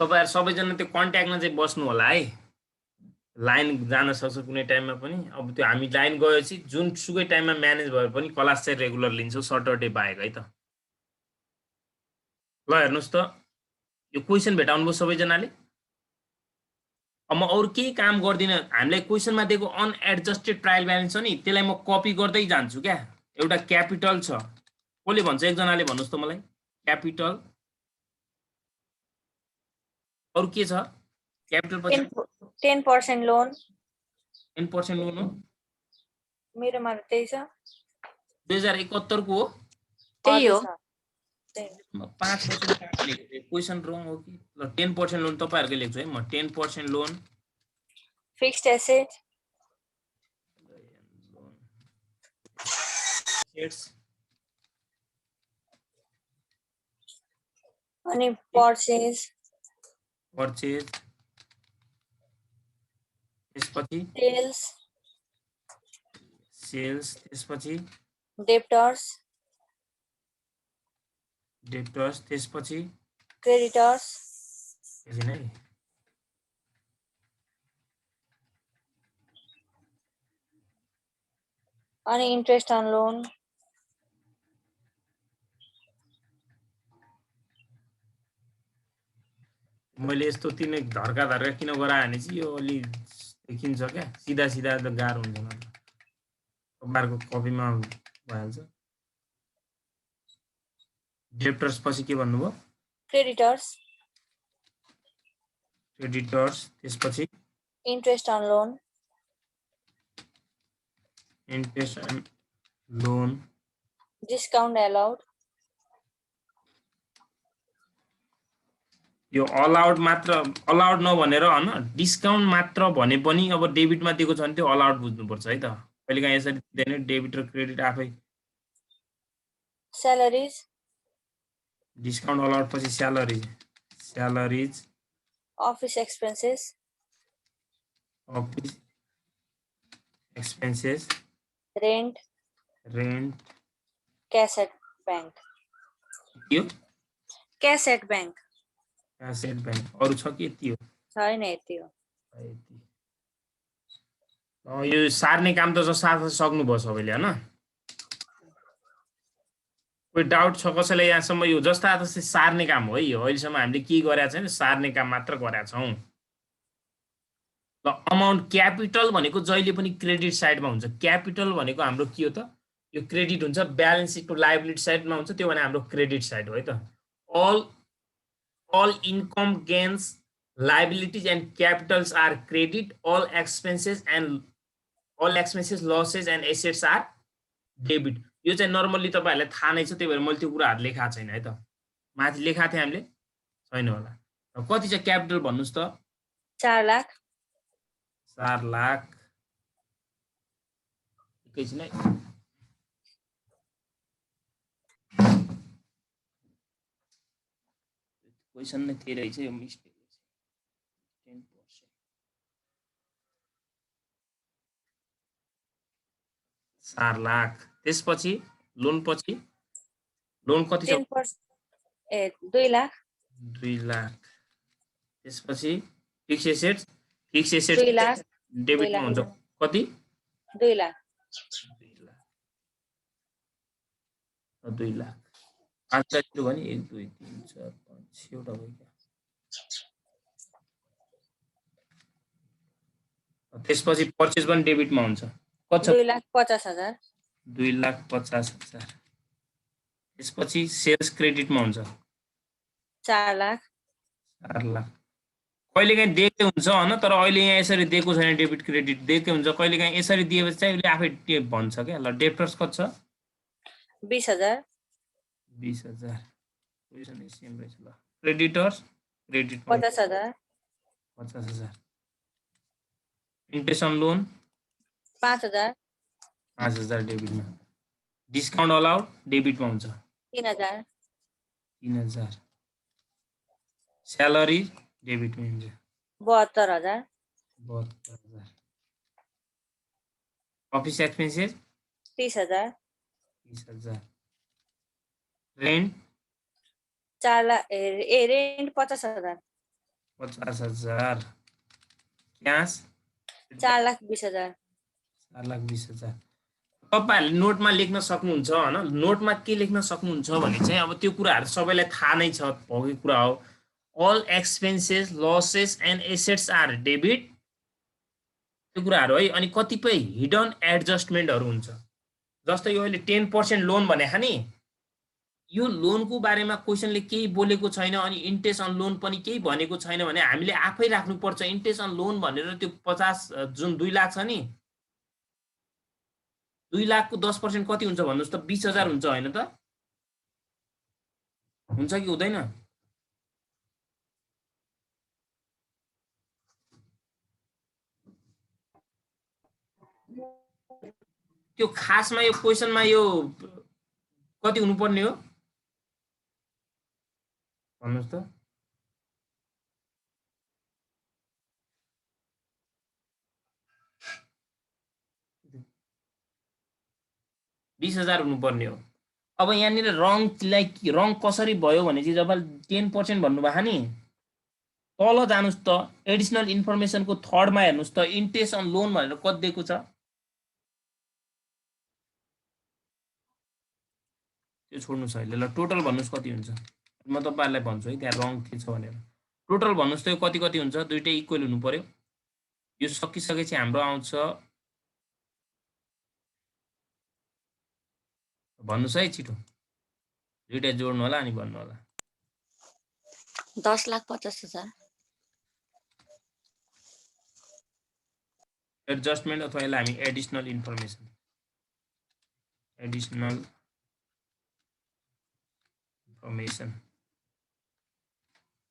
तपाईहरु सबैजना त्यो कन्ट्याक्टमा चाहिँ बस्नु होला है। लाइन जान सक्छ कुनै टाइममा पनि। अब त्यो हामी लाइन गएपछि जुनसुकै टाइममा म्यानेज भए पनि क्लास चाहिँ रेगुलर लिन्छौँ सटरडे बाहेक है त। ल हेर्नुहोस् त यो क्वेसन भेटाउनुभयो सबैजनाले। अब म अरू केही काम गर्दिनँ। हामीलाई क्वेसनमा दिएको अनएडजस्टेड ट्रायल ब्यालेन्स छ नि त्यसलाई म कपी गर्दै जान्छु क्या। एउटा क्यापिटल छ, कसले भन्छ एकजनाले भन्नुहोस् त मलाई क्यापिटल। अरू के छ क्यापिटल पछि 10% लोन 10% लोन हो। मेरोमा त्यही छ 2071 को हो। त्यही हो 5% क्वेसन रङ हो कि। ल 10% लोन तपाईहरुकै लेख्छु है म। 10% लोन फिक्स्ड एसेट अनि परचेज त्यसपछि सेल्स त्यसपछि डेब्टर्स त्यसपछि क्रेडिटर्स अनि इन्ट्रेस्ट अन लोन। मैले यस्तो तिनै धर्का किन गराएँ भने चाहिँ यो अलि देखिन्छ क्या। सिधा सिधा त गाह्रो हुन्छ न। तपाईँहरुको कपीमा भइहाल्छ। डेब्टर्स पछि के भन्नुभयो? क्रेडिटर्स त्यसपछि interest on loan discount allowed. यो अलाउड मात्र अलाउड नभनेर हैन डिस्काउन्ट मात्र भने पनि अब डेबिटमा दिएको छ भने त्यो अलाउड बुझ्नुपर्छ है त। कहिलेकाहीँ यसरी दिँदैन डेबिट र क्रेडिट आफै। स्यालरीज डिस्काउन्ट अलाउड पछि salaries office expenses rent cash at bank अरु छ के यति हो? छैन यति हो। यो सार्ने काम त साथ सक्नुभयो सबैले हैन। कोही डाउट छ कसैलाई यहाँसम्म? यो जस्ता जस्तै सार्ने काम हो है यो। अहिलेसम्म हामीले के गरेका छैन सार्ने काम मात्र गरेका छौं। ल अमाउन्ट क्यापिटल भनेको जहिले पनि क्रेडिट साइडमा हुन्छ। क्यापिटल भनेको हाम्रो के हो त? यो क्रेडिट हुन्छ। ब्यालेन्स सिटको लायबिलिटी साइडमा हुन्छ त्यो भने हाम्रो क्रेडिट साइड हो है त। all income gains liabilities and capitals are credit. all expenses losses and assets are debit. यो चाहिँ नर्मली तपाईहरुलाई थाहा नै छ त्यही भएर मैले त्यो कुराहरु लेखा छैन है त। माथि लेखा थिए हामीले छैन होला। कति छ क्यापिटल भन्नुस् त? 4 लाख 4 लाख एकैछिन है। क्वेशन नै थिए रहेछ यो मिस्टेक 10%। 4 लाख त्यसपछि लोन पछि लोन कति छ? 2 लाख 2 लाख त्यसपछि फिक्स एसेट्स 2 लाख डेबिटमा हुन्छ कति? 2 लाख 2 लाख 5 लाख भने 1 2 3 4 5 6 वटा भयो क्या। त्यसपछि पर्चेज पनि डेबिटमा हुन्छ। कति छ? 2,50,000 2,50,000। त्यसपछि सेल्स क्रेडिटमा हुन्छ 4 लाख 4 लाख। कहिलेकाहीँ दिएकै हुन्छ हैन तर अहिले यहाँ यसरी दिएको छैन। डेबिट क्रेडिट दिएकै हुन्छ। कहिलेकाहीँ यसरी दिएपछि चाहिँ उसले आफै भन्छ क्या। ल डेब्टर्स कति छ? 20,000 क्वेशन सेम रहेछ। ल क्रेडिटर्स 50,000 इन्ट्रेस्ट अन लोन 5,000 डेबिटमा। डिस्काउन्ट अलाउड डेबिटमा हुन्छ 3,000 स्यालरी डेबिटमा हुन्छ 72,000 office expenses 30,000 rent 4 lakh rent 50,000 50,000 cash 4,20,000 4,20,000 तपाईहरुले नोटमा लेख्न सक्नुहुन्छ हैन नोटमा के लेख्न सक्नुहुन्छ भने चाहिँ अब त्यो कुराहरु सबैलाई थाहा नै छ भएकै कुरा हो all expenses losses and assets are debit त्यो कुराहरु है अनि कतिपय हिडन एडजस्टमेन्टहरु हुन्छ जस्तै यो अहिले 10% लोन भने नि यो लोनको बारेमा क्वेशनले केही बोलेको छैन अनि इन्ट्रेस्ट अन लोन पनि केही भनेको छैन भने हामीले आफै राख्नु पर्छ इन्ट्रेस्ट अन लोन भनेर त्यो 50 जुन 2 लाख छ नि 2 लाखको 10% कति हुन्छ भन्नुस् त 20,000 हुन्छ हैन त हुन्छ कि हुँदैन त्यो खासमा यो क्वेशनमा यो कति हुनुपर्ने हो भन्नुस् त 20,000 हुनुपर्ने हो अब यहाँनिर रङ कसरी भयो भने चाहिँ जब 10% भन्नुभयो नि तल जानुस् त एडिशनल इन्फर्मेसनको थर्डमा हेर्नुस् त इन्ट्रेस्ट अन लोन भनेर कति दिएको छ त्यो छोड्नुस् अहिले ल टोटल भन्नुस् कति हुन्छ म तपाईहरुलाई भन्छु है त्यहाँ रङ के छ भनेर टोटल भन्नुस् त यो कति कति हुन्छ दुईटै इक्वल हुनु पर्यो यो सकिसकेपछि हाम्रो आउँछ भन्नुस् है छिटो दुईटै जोड्नु होला अनि भन्नु होला 10,50,000 एडजस्टमेन्ट अथवा यसलाई हामी एडिशनल इन्फर्मेसन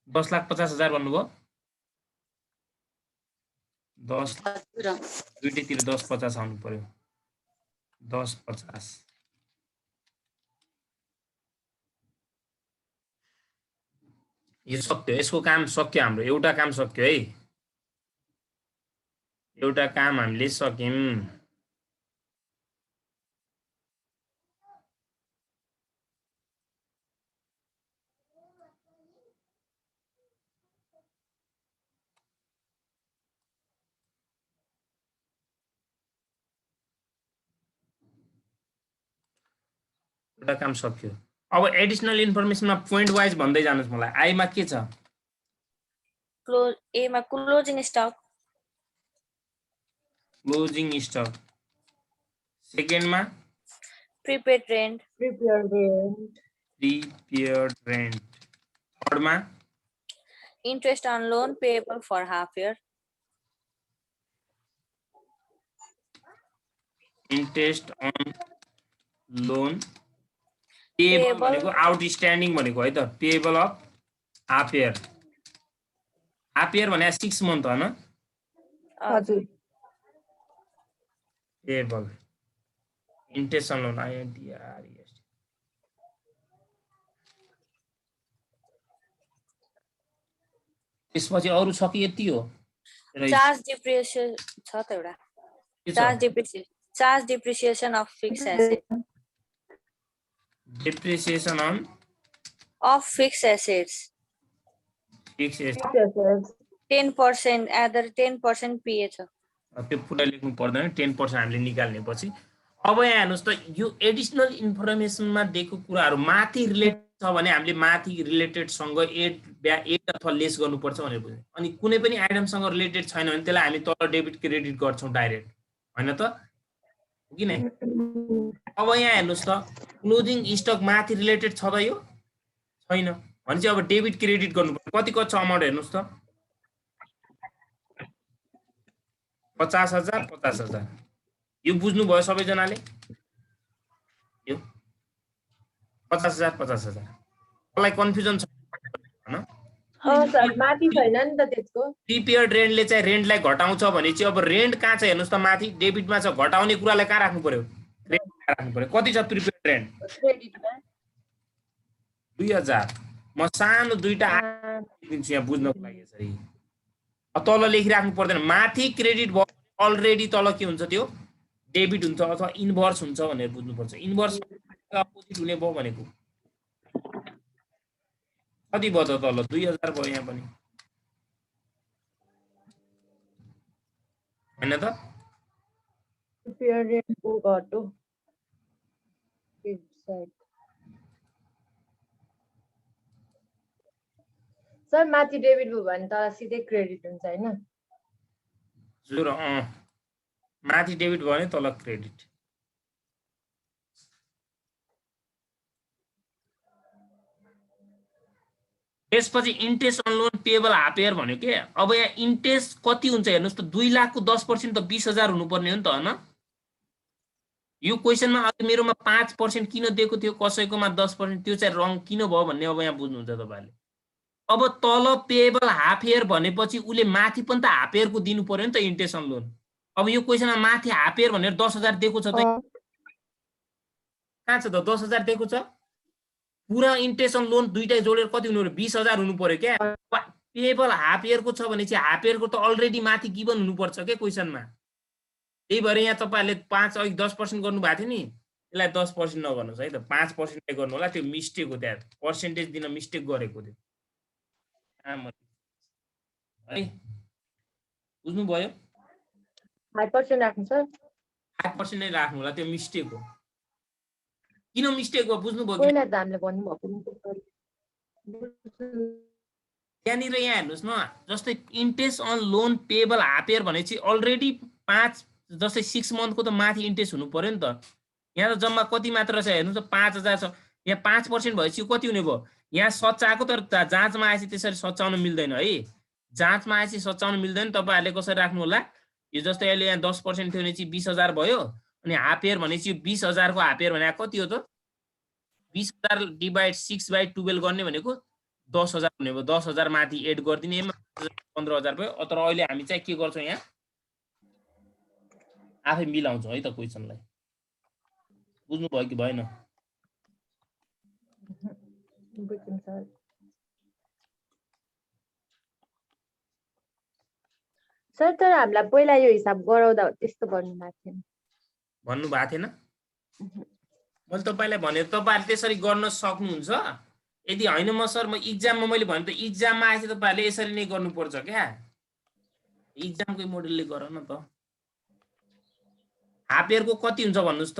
10,50,000 भन्नुभयो 10 दुईटैतिर 10-50 आउनु पर्यो 10-50 यो सक्यो यसको काम सक्यो हाम्रो एउटा काम सक्यो है एउटा काम हामीले सक्यौं एउटा काम सक्यो अब एडिशनल इन्फर्मेसनमा पोइन्ट वाइज भन्दै जानुस् मलाई आई मा के छ ए मा क्लोजिङ स्टक सेकेन्ड मा प्रिपेड रेन्ट थर्ड मा interest on loan payable for half year interest on loan payable भनेको आउटस्ट्यान्डिङ भनेको है त पेएबल अफ हाफ इयर भने 6 मन्थ हैन हजुर पेएबल इन्ट्रेस्ट अन लोन आइएनटीआरएस त्यसपछि अरु छ कि यति हो चार्ज डिप्रिसिएसन छ त एउटा charge depreciation of fix asset depreciation on of fixed assets 10% either 10% PA छ त्यो पुरा लेख्नु पर्दैन 10% हामीले निकाल्ने पछि अब यहाँ हेर्नुस् त यो एडिशनल इन्फर्मेसनमा दिएको कुराहरु माथि रिलेटेड छ भने हामीले माथि रिलेटेड सँग एड अथवा लेस गर्नुपर्छ भनेर बुझ्यौ अनि कुनै पनि आइटम सँग रिलेटेड छैन भने त्यसलाई हामी तल डेबिट क्रेडिट गर्छौं डाइरेक्ट हैन त हो कि नै अब यहाँ हेर्नुस् त क्लोजिङ स्टक माथि रिलेटेड छ त यो छैन भने चाहिँ अब डेबिट क्रेडिट गर्नुपर्छ कति छ अमाउन्ट हेर्नुस् त 50,000 यो बुझ्नु भयो सबैजनाले यो 50,000 मलाई कन्फ्युजन छ हैन सर माथि छैन नि त त्यसको प्रिपेयर्ड रेन्टले चाहिँ रेन्टलाई घटाउँछ भने चाहिँ अब रेन्ट कहाँ छ हेर्नुस् त माथि डेबिटमा छ घटाउने कुरालाई कहाँ राख्नु पर्यो रेन्टमा राख्नु पर्यो कति छ प्रिपेयर्ड रेन्ट क्रेडिटमा 2000 म सानो दुईटा दिन्छु यहाँ बुझ्नको लागि यसरी तल लेखिराख्नु पर्दैन माथि क्रेडिट भयो अलरेडी तल के हुन्छ त्यो डेबिट हुन्छ अथवा इन्भर्स हुन्छ भनेर बुझ्नुपर्छ इन्भर्स अपोजिट हुने भयो भनेको कति भयो त तल 2000 भयो यहाँ पनि हैन त पेरेन्टको घट्यो सर माथि डेबिट भयो भने त सिधै क्रेडिट हुन्छ हैन जुरो माथि डेबिट भयो भने तल क्रेडिट त्यसपछि interest on loan payable half year भन्यो के अब यहाँ इन्ट्रेस्ट कति हुन्छ हेर्नुस् त 2 लाखको 10% त 20,000 हुनुपर्ने हो नि त हैन यो क्वेशनमा अघि मेरोमा 5% किन दिएको थियो कसैकोमा 10% त्यो चाहिँ रङ किन भयो भन्ने अब यहाँ बुझ्नुहुन्छ तपाईहरुले अब तल पेएबल हाफ इयर भनेपछि उले माथि पनि त हाफ इयरको दिनु पर्यो नि त इन्ट्रेस्ट अन लोन अब यो क्वेशनमा माथि हाफ इयर भनेर 10,000 दिएको छ त कहाँ छ त 10,000 दिएको छ पुरा इन्ट्रेस्ट अन लोन दुईटै जोडेर कति हुनु पर्यो 20,000 हुनु पर्यो क्या पेएबल हाफ इयरको छ भने चाहिँ हाफ इयरको त अलरेडी माथि गिभन हुनुपर्छ के क्वेशनमा त्यही भएर यहाँ तपाईहरुले 5 अघि 10% गर्नु भएको थियो नि त्यसलाई 10% नगर्नुस् है त 5% नै गर्नु होला त्यो मिस्टेक हो त्यहाँ पर्सेन्टेज दिन मिस्टेक गरेको थियो है बुझ्नु भयो 5% राख्नु सर 5% नै राख्नु होला त्यो मिस्टेक हो किन मिस्टेक हो बुझ्नु भयो पहिला त हामीले भन्नु भएको त्यहाँनिर यहाँ हेर्नुस् न जस्तै interest on loan payable half year भनेपछि अलरेडी 5 जस्तै 6 मन्थको त माथि इन्ट्रेस्ट हुनु पर्यो नि त यहाँ त जम्मा कति मात्र छ हेर्नु त 5,000 छ यहाँ 5% भएपछि कति हुने भयो यहाँ सच्याएको तर जाँचमा आएपछि त्यसरी सच्याउन मिल्दैन है जाँचमा आएपछि सच्याउन मिल्दैन तपाईहरुले कसरी राख्नु होला यो जस्तै अहिले यहाँ 10% थियो भने चाहिँ 20,000 भयो अनि हाफ इयर भनेपछि 20,000 को हाफ इयर भने कति हो त 20,000 डिवाइड 6/12 गर्ने भनेको 10,000 हुने भयो 10,000 माथि एड गर्दिने 15,000 भयो तर अहिले हामी चाहिँ के गर्छौं यहाँ आफै मिलाउँछौं है त क्वेशनलाई बुझ्नु भयो कि भएन बुझ्यौं सर सर तर हामीलाई पहिला यो हिसाब गराउँदा त्यस्तो गर्नु भएको थिएन भन्नु भएको थिएन मैले तपाईलाई भने तपाईहरुले त्यसरी गर्न सक्नुहुन्छ यदि हैन म सर म एक्जाममा मैले भने त एक्जाममा आएछ तपाईहरुले यसरी नै गर्नुपर्छ क्या एक्जामकै मोडलले गर न त हाफ इयरको कति हुन्छ भन्नुस् त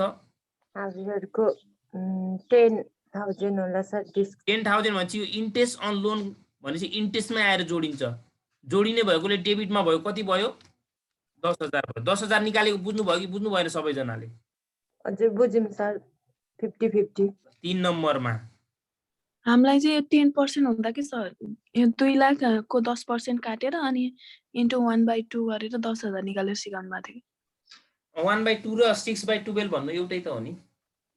हाफ इयरको 10,000 होला सर 10,000 भनेपछि यो इन्ट्रेस्ट अन लोन भनेपछि इन्ट्रेस्टमै आएर जोडिन्छ जोडिने भएकोले डेबिटमा भयो कति भयो 10,000 भयो 10,000 निकालेको बुझ्नु भयो कि बुझ्नु भएन सबैजनाले अझै बुझ्यौं सर 50-50 3 नम्बरमा हामीलाई चाहिँ 10% हुँदा कि सर 2 लाखको 10% काटेर अनि इन्टु 1/2 गरेर 10,000 निकालेर सिकाउनु भएको थियो 1/2 र 6/12 भन्नु एउटै त हो नि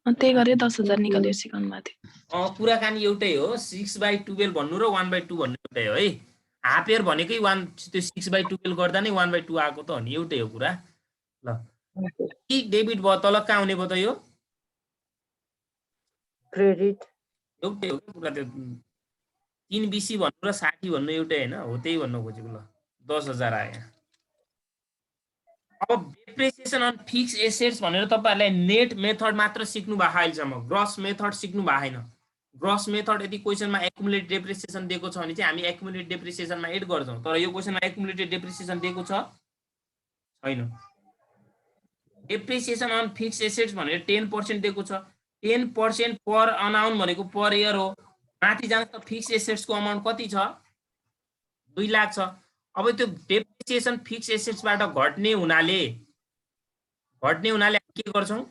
त्यही गरे 10,000 निकालेर सिकाउनु भएको थियो कुराकानी एउटै हो 6/12 भन्नु र 1/2 भन्नु एउटै हो है हाफ इयर भनेकै 1 त्यो 6/12 गर्दा नै 1/2 आएको त हो नि एउटै हो कुरा ल कि डेबिट भयो तल कहाँ आउने भयो त यो क्रेडिट एउटै हो कुरा त्यो 3 BC भन्नु र 60 भन्नु एउटै हैन हो त्यही भन्नु खोजेको ल 10,000 आयो अब डेप्रिसिएसन अन फिक्स एसेट्स भनेर तपाईहरुले नेट मेथड मात्र सिक्नु भएको अहिलेसम्म ग्रस मेथड सिक्नु भएको छैन ग्रस मेथड यदि क्वेशनमा एक्युमुलेटेड डेप्रिसिएसन दिएको छ भने चाहिँ हामी एक्युमुलेटेड डेप्रिसिएसनमा एड गर्छौं तर यो क्वेशनमा एक्युमुलेटेड डेप्रिसिएसन दिएको छ छैन डेप्रिसिएसन अन फिक्स एसेट्स भनेर 10% दिएको छ 10% पर अनाउन्ट भनेको पर इयर हो माथि जान्छ त फिक्स एसेट्स को अमाउन्ट कति छ 2 लाख छ अब त्यो डेप्रिसिएसन फिक्स एसेट्सबाट घट्ने हुनाले के गर्छौं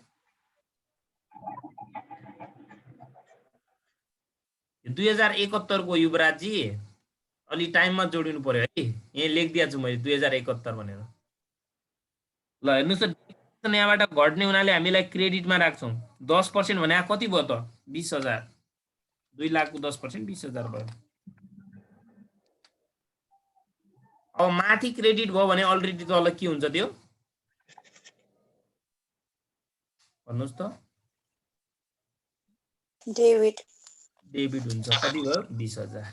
2071 को युवराज जी अलि टाइममा जोडिनु पर्यो है यहाँ लेखिदिया छु मैले 2071 भनेर ल हेर्नुस् त यहाँबाट घट्ने हुनाले हामीलाई क्रेडिटमा राख्छौं 10% भने कति भयो त 20,000 2 लाखको 10% 20,000 भयो अब माथि क्रेडिट भयो भने अलरेडी तल के हुन्छ त्यो भन्नुस् त डेबिट हुन्छ कति भयो 20,000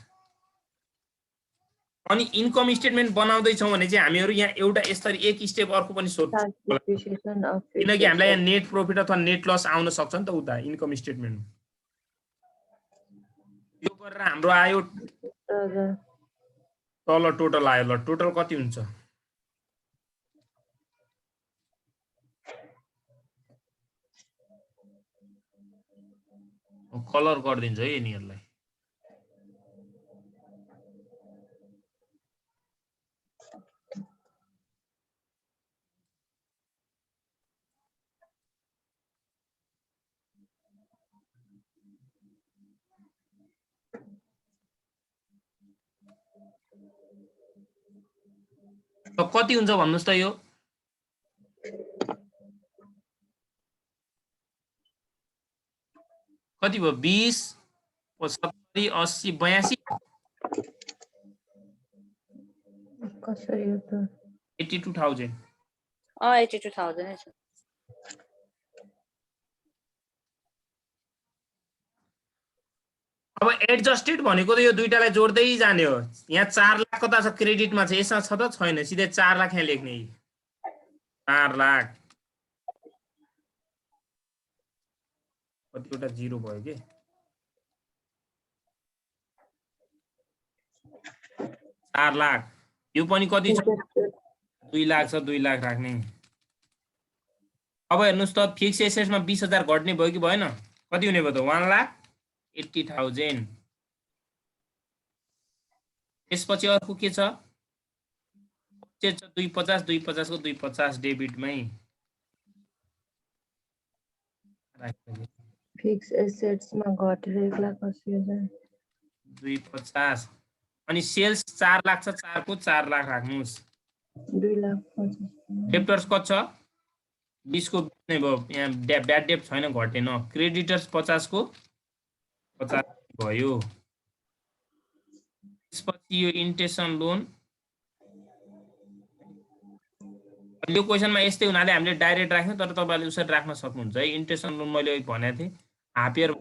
अनि इन्कम स्टेटमेन्ट बनाउँदै छौं भने चाहिँ हामीहरु यहाँ एउटा यसरी एक स्टेप अर्को पनि सोध्छौं किनकि हामीलाई यहाँ नेट प्रॉफिट अथवा नेट लस आउन सक्छ नि त उता इन्कम स्टेटमेन्ट यो गरेर हाम्रो आयो तल टोटल आयो ल टोटल कति हुन्छ कलर गरिदिन्छु है यिनीहरूलाई। कति हुन्छ भन्नुस् त यो? कति भयो? 20 70 80 82 कसरी हो त 82,000। 82,000 है सर। अब एडजस्टेड भनेको त यो दुईटालाई जोड्दै जाने हो। यहाँ 4 लाख कता छ? क्रेडिटमा छ। यसमा छ त छैन? सिधै 4 लाख यहाँ लेख्ने। 4 लाख कतिवटा जिरो भयो के? 4 लाख। यो पनि कति छ? 2 लाख छ। 2 लाख राख्ने। अब हेर्नुस् त फिक्स एसेट्समा 20,000 घट्ने भयो कि भएन? कति हुने भयो त? 1,80,000। त्यसपछि अर्को के छ? 250 250 को 250 डेबिटमै राख्ने। फिक्स एसेट्समा घटेर 1,80,000 250 अनि सेल्स 4 लाख छ। 4 को 4 लाख राख्नुस्। 2,50,000 डेप्टर्स कति छ? 20 को नै भयो। यहाँ ब्याड डेप्ट छैन, घटेन। क्रेडिटर्स 50 को 50 भयो। त्यसपछि यो इन्ट्रेस्ट अन लोन। यो क्वेसनमा यस्तै हुनाले हामीले डाइरेक्ट राख्यौँ, तर तपाईले उसरी राख्न सक्नुहुन्छ है। इन्ट्रेस्ट अन लोन मैले भनेको थिएँ हाफ इयर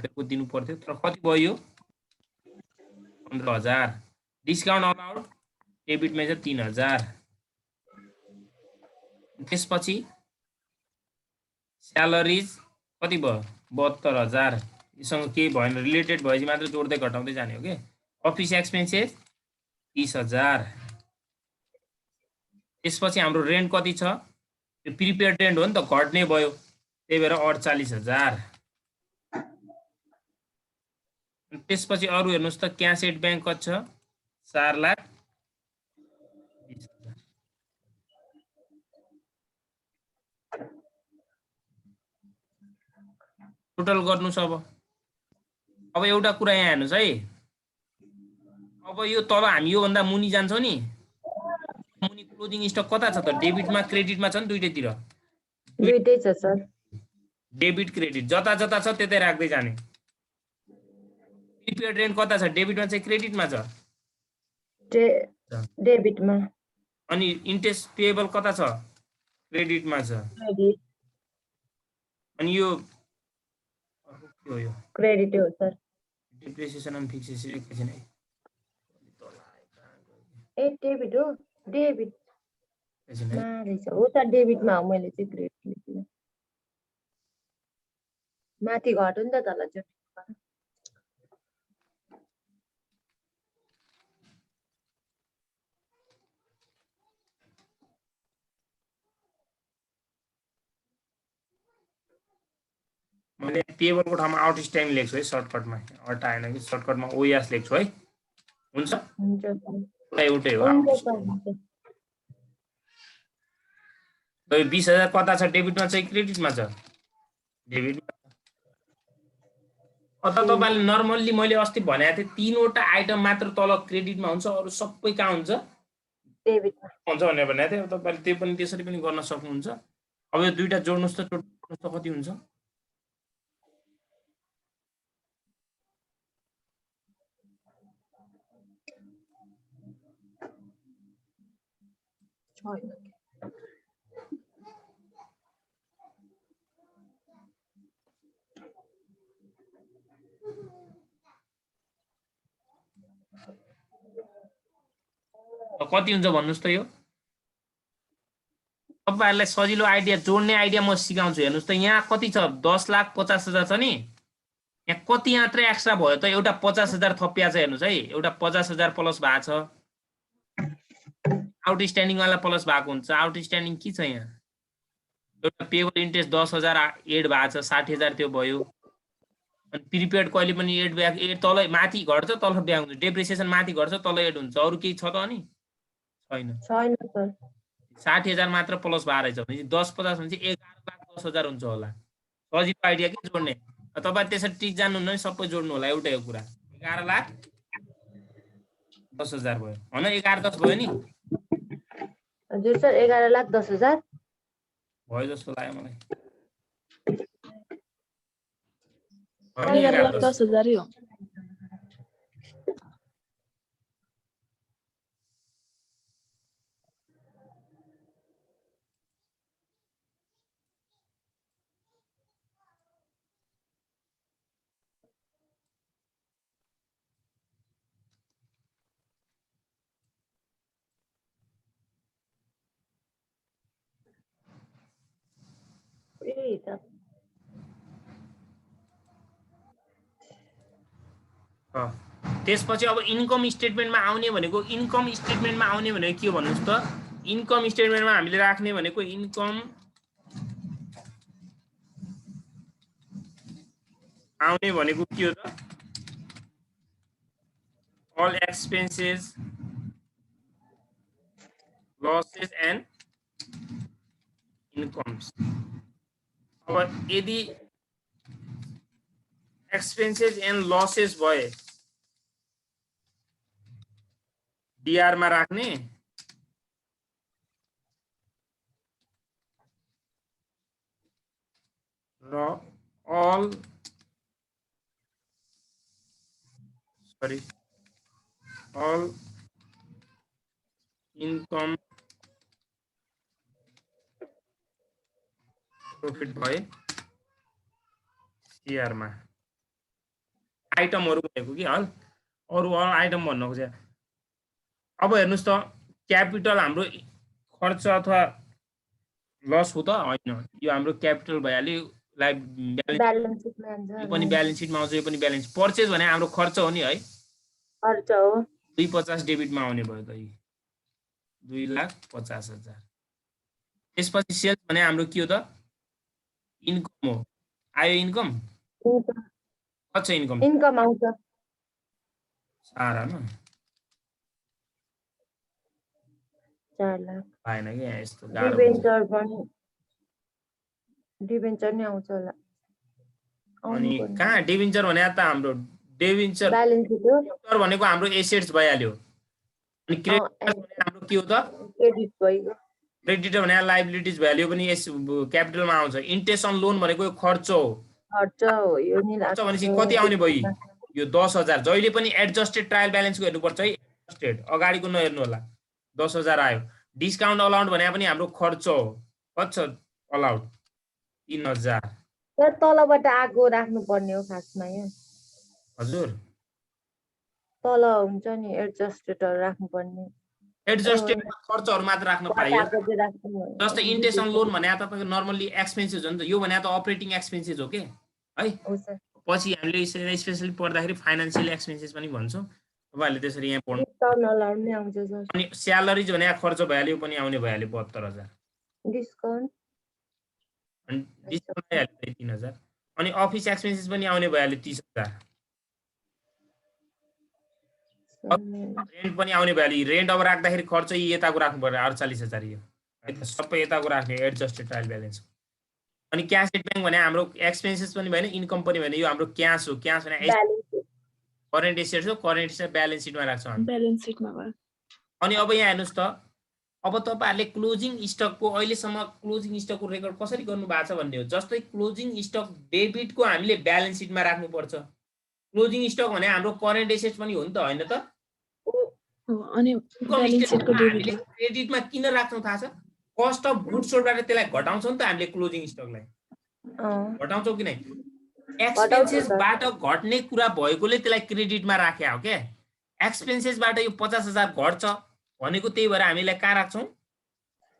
को दिनु पर्थ्यो, तर कति भयो यो? 15,000। डिस्काउन्ट अलाउड डेबिटमै छ 3,000। त्यसपछि स्यालरिज कति भयो? 72,000। यससँग केही भएन, रिलेटेड भएपछि मात्र जोड्दै घटाउँदै जाने हो के। Office expenses 30,000। त्यसपछि हाम्रो रेन्ट कति छ? यो प्रिपेड रेन्ट हो नि त, घट्ने भयो, त्यही भएर 48,000। त्यसपछि अरु हेर्नुस् त क्याश एट बैंक कति छ? 4,20,000। टोटल गर्नुस्। अब एउटा कुरा यहाँ हेर्नुस् है। अब यो तल हामी यो भन्दा मुनि जान्छौं नि, मुनि क्लोजिङ स्टक कता छ त? डेबिटमा क्रेडिटमा छ नि, दुईटैतिर। दुईटै छ सर। डेबिट क्रेडिट जता जता छ त्यतै राख्दै जाने। प्रिपेड रेन्ट कता छ? डेबिटमा चाहिँ क्रेडिटमा छ? डेबिटमा। अनि इन्ट्रेस्ट पेएबल कता छ? क्रेडिटमा छ। अनि यो के हो? यो क्रेडिट हो सर। डिप्रिसिएसन एन्ड फिक्सेसन एकैछिन है। ए डेबिट हो। डेबिट एकैछिन है। रहेछ हो सर, डेबिटमा हो। मैले चाहिँ क्रेडिट लेखेँ। माथि घट्यो नि त तल चाहिँ। मैले पेएबलको ठाउँमा आउटस्ट्यान्डिङ लेख्छु है सर्टकटमा। हटाएन कि सर्टकटमा ओएस लेख्छु है। हुन्छ? हुन्छ सर। एउटै हो। हुन्छ सर, हुन्छ। त यो 20,000 कता छ? डेबिटमा चाहिँ क्रेडिटमा छ? डेबिटमा। अथवा तपाईले नर्मल्ली मैले अस्ति भनेको थिएँ 3वटा आइटम मात्र तल क्रेडिटमा हुन्छ, अरु सबै कहाँ हुन्छ? डेबिटमा हुन्छ भनेर भनेको थिएँ। तपाईले त्यो पनि त्यसरी पनि गर्न सक्नुहुन्छ। अब यो दुईटा जोड्नुस् त, टोटल कति हुन्छ? कति हुन्छ भन्नुस् त? यो तपाईहरुलाई सजिलो आइडिया, जोड्ने आइडिया म सिकाउँछु। हेर्नुस् त यहाँ कति छ? 10,50,000 छ नि। यहाँ कति मात्र एक्स्ट्रा भयो त? एउटा 50,000 थपिया छ। हेर्नुस् है, एउटा 50,000 प्लस भएको छ। आउटस्ट्यान्डिङ वाला प्लस भएको हुन्छ। आउटस्ट्यान्डिङ के छ यहाँ? एउटा पेएबल इन्ट्रेस्ट 10,000 एड भएको छ, 60,000 त्यो भयो। अनि प्रिपेड कहिले पनि एड ब्याक एड तल माथि घट्छ तल ब्याक हुन्छ, डेप्रिसिएसन माथि घट्छ तल एड हुन्छ, अरू केही छ त अनि छैन। छैन सर। 60,000 मात्र प्लस भएर रहेछ भने 10-50 भने चाहिँ 11,10,000 हुन्छ होला। सजिलो आइडिया के जोड्ने, तपाईँ त्यसरी टिक जानुहुन्न नि, सबै जोड्नु होला एउटै हो कुरा। 11,10,000 भयो होइन, 11-10 भयो नि, हजुर सर 11,10,000 भयो जस्तो लाग्यो मलाई। 11,10,000 हो। त्यसपछि अब इन्कम स्टेटमेन्टमा आउने भनेको के हो भन्नुहोस् त। इन्कम स्टेटमेन्टमा हामीले राख्ने भनेको इन्कम आउने भनेको के हो त, all expenses losses and incomes. अब यदि एक्सपेन्सेस एन्ड लसेस भए डिआर मा राख्ने, र अल इन्कम प्रॉफिट भए सीआर मा। आइटमहरु भनेको के हल अरु अल आइटम भन्न खोजे। अब हेर्नुस् त क्यापिटल हाम्रो खर्च अथवा लस हो त हैन, यो हाम्रो क्यापिटल भइहाल्यो, ब्यालेन्स सिटमा आउँछ। यो पनि ब्यालेन्स सिटमा आउँछ, यो पनि ब्यालेन्स। पर्चेज भने हाम्रो खर्च हो नि है, खर्च हो। 250 डेबिटमा आउने भयो त, 2,50,000। त्यसपछि सेल्स भने हाम्रो के हो त, इन्कम हो। आयो इन्कम, कति इन्कम आउँछ सारा न 4 लाख। पाएन कि यहाँ यस्तो गाह्रो डिबेन्चर नि आउँछ होला। अनि कहाँ डिबेन्चर भने त हाम्रो डिबेन्चर ब्यालेन्स सिट हो भनेको हाम्रो एसेट्स भइहाल्यो। अनि क्रेडिटर भने हाम्रो के हो त, क्रेडिट भयो। क्रेडिटर भने लायबिलिटीज भ्याल्यु पनि यस क्यापिटलमा आउँछ। इन्ट्रेस्ट अन लोन भनेको यो खर्च हो। खर्च हो यो नि लाग्छ। खर्च भनेपछि कति आउने भयो, यो 10,000। जहिले पनि एडजस्टेड ट्रायल ब्यालेन्सको हेर्नुपर्छ है, एडजस्टेड अगाडिको नहेर्नु होला। 10,000 आयो। डिस्काउन्ट अलाउन्ट भने पनि हाम्रो खर्च हो। कति छ अलाउन्ट, 3,000। तर तलबाट आगो राख्नु पर्ने हो खासमा यो। हजुर तल हुन्छ नि एडजस्टेडहरु राख्नु पर्ने। एडजस्टेड खर्चहरु मात्र राख्न पाइयो। जस्तै इन्ट्रेस्ट अन लोन भने तपाईको नर्मली एक्सपेन्सेस हो नि त, यो भने त अपरेटिङ एक्सपेन्सेस हो के है। पछि हामीले स्पेशली पढ्दाखेरि फाइनान्शियल एक्सपेन्सेस पनि भन्छौँ, तपाईहरुले त्यसरी यहाँ पढ्नु। अनि स्यालरीज भने खर्च भइहाल्यो, पनि आउने भइहाल्यो 72,000। डिस्काउन्ट अनि डिस्काउन्ट भइहाल्यो 3,000। अनि अफिस एक्सपेन्सेस पनि आउने भइहाल्यो 30,000। रेन्ट पनि आउने भइहाल्यो। रेन्ट अब राख्दाखेरि खर्च यताको राख्नु पर्यो 48,000। यो है त सबै यताको राख्ने एडजस्टेड ट्रायल ब्यालेन्स। अनि क्यास एट बैंक भने हाम्रो एक्सपेन्सेस पनि भएन, इन्कम पनि भएन, यो हाम्रो क्याश हो। क्याश भने करेन्ट एसेट्स हो, करेन्ट एसेट ब्यालेन्स सिटमा राख्छौँ हामी, ब्यालेन्स सिटमा भयो। अनि अब यहाँ हेर्नुस् त, अब तपाईहरुले क्लोजिङ स्टकको अहिलेसम्म क्लोजिङ स्टकको रेकर्ड कसरी गर्नु भएको छ भन्ने हो। जस्तै क्लोजिङ स्टक डेबिटको हामीले ब्यालेन्स सिटमा राख्नु पर्छ। क्लोजिङ स्टक भने हाम्रो करेन्ट एसेट्स पनि हो नि त, हैन त? अनि ब्यालेन्स सिटको डेबिट क्रेडिटमा किन राख्छौं थाहा छ? कस्ट अफ गुड्स सोल्डबाट त्यसलाई घटाउँछौं नि त हामीले क्लोजिङ स्टकलाई, घटाउँछौँ कि नै? एक्सपेन्सेसबाट घट्ने कुरा भएकोले त्यसलाई क्रेडिटमा राखे हो के। एक्सपेन्सेसबाट यो 50,000 घट्छ भनेको त्यही भएर हामीलाई कहाँ राख्छौं,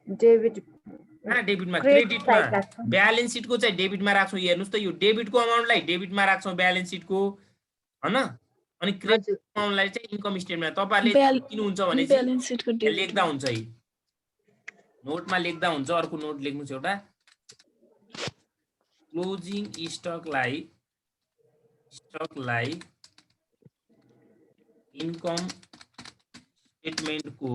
डेबिटमा, क्रेडिटमा। ब्यालेन्स सिटको चाहिँ डेबिटमा राख्छौं। हेर्नुस् त यो डेबिटको अमाउन्टलाई डेबिटमा राख्छौं ब्यालेन्स सिटको, हैन? अनि क्रेडिट अमाउन्टलाई चाहिँ इन्कम स्टेटमेन्टमा। तपाईहरुले किन हुन्छ भने ब्यालेन्स सिटको लेख्दा हुन्छ है, नोटमा लेख्दा हुन्छ। अर्को नोट लेख्नुस् एउटा, क्लोजिङ स्टकलाई स्टकलाई इन्कम स्टेटमेन्टको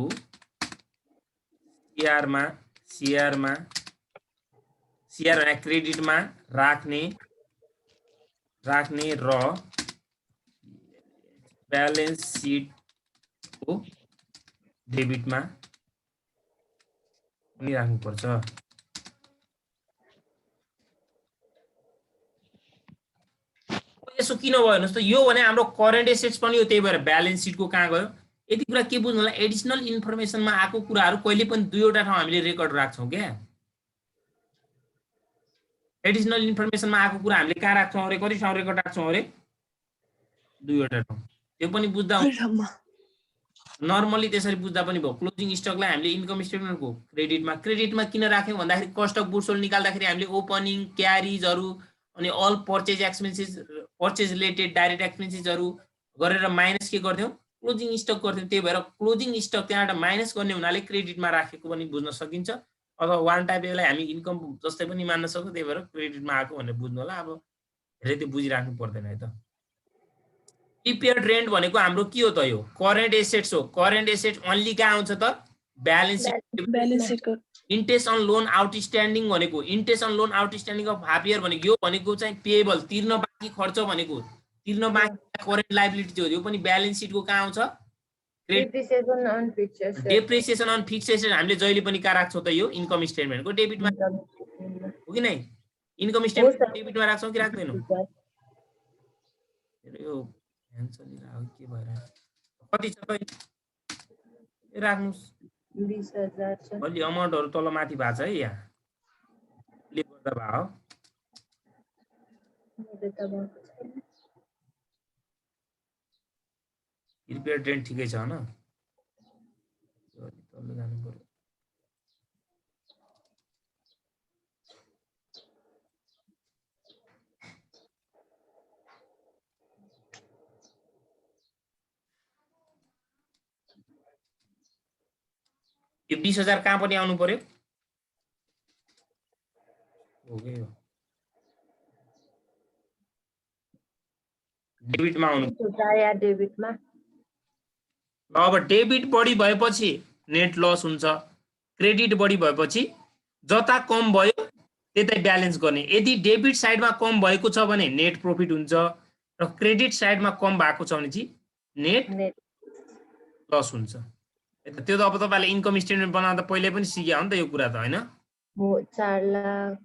सीआर क्रेडिटमा राख्ने र ब्यालेन्स सिटको डेबिटमा पनि राख्नुपर्छ। यसो किन भयो हेर्नुहोस् त, यो भने हाम्रो करेन्ट एसेट्स पनि हो, त्यही भएर ब्यालेन्स सिटको कहाँ गयो। यति कुरा के बुझ्नु होला, एडिसनल इन्फर्मेसनमा आएको कुराहरू कहिले पनि दुईवटा ठाउँ हामीले रेकर्ड राख्छौँ क्या। एडिसनल इन्फर्मेसनमा आएको कुरा हामीले कहाँ राख्छौँ अरे, कति ठाउँ रेकर्ड राख्छौँ अरे, दुईवटा ठाउँ। त्यो पनि बुझ्दा नर्मली त्यसरी बुझ्दा पनि भयो। क्लोजिङ स्टकलाई हामीले इन्कम स्टेटमेन्टको क्रेडिटमा किन राख्यौँ भन्दाखेरि कस्ट अफ गुड्स सोल्ड निकाल्दाखेरि हामीले ओपनिङ, क्यारिजहरू अनि all purchase expenses, purchase related direct एक्सपेन्सेसहरू गरेर माइनस के गर्थ्यौँ, क्लोजिङ स्टक गर्थ्यौँ। त्यही भएर क्लोजिङ स्टक त्यहाँबाट माइनस गर्ने हुनाले क्रेडिटमा राखेको पनि बुझ्न सकिन्छ, अथवा वान टाइप यसलाई हामी इन्कम जस्तै पनि मान्न सक्छौँ। त्यही भएर क्रेडिटमा आएको भनेर बुझ्नु होला। अब धेरै त्यो बुझिराख्नु पर्दैन है त। प्रिपेयर्ड रेन्ट भनेको हाम्रो के हो त, यो करेन्ट एसेट्स हो। करेन्ट एसेट्स अन्ली कहाँ आउँछ त, ब्यालेन्स सिटको। इन्ट्रेस्ट अन लोन आउटस्ट्यान्डिङ भनेको, interest on loan outstanding of half year भनेको, यो भनेको चाहिँ पेएबल, तिर्न बाँकी खर्च भनेको, तिर्न बाँकी करेन्ट लायबिलिटी हो। यो पनि ब्यालेन्स सिटको कहाँ आउँछ, depreciation on fixed asset. Depreciation on fixed asset हामीले जहिले पनि कहाँ राख्छौँ त, यो इन्कम स्टेटमेन्टको डेबिटमा हो कि नै। इन्कम स्टेटमेन्टको डेबिटमा राख्छौँ कि राख्दैनौँ। यो ध्यान चलिरहेको के भइरहेको, कति छ त राख्नुहोस्, 20,000 छ। अलि अमाउन्टहरू तल माथि भएको छ है, यहाँ ले गर्दा भयो। प्रिपेयर्ड रेन्ट ठिकै छ होइन, तल जानु पर्यो। यो 20,000 कहाँ पनि आउनु पर्यो, डेबिटमा आउनु। डेबिटमा। अब डेबिट बढी भएपछि नेट लस हुन्छ, क्रेडिट बढी भएपछि जता कम भयो त्यतै ब्यालेन्स गर्ने। यदि डेबिट साइडमा कम भएको छ भने नेट प्रॉफिट हुन्छ, र क्रेडिट साइडमा कम भएको छ भने चाहिँ नेट लस हुन्छ। त्यो त अब तपाईले इन्कम स्टेटमेन्ट बनाउँदा पहिले पनि सिक्या हो नि त यो कुरा त हैन हो। 4 लाख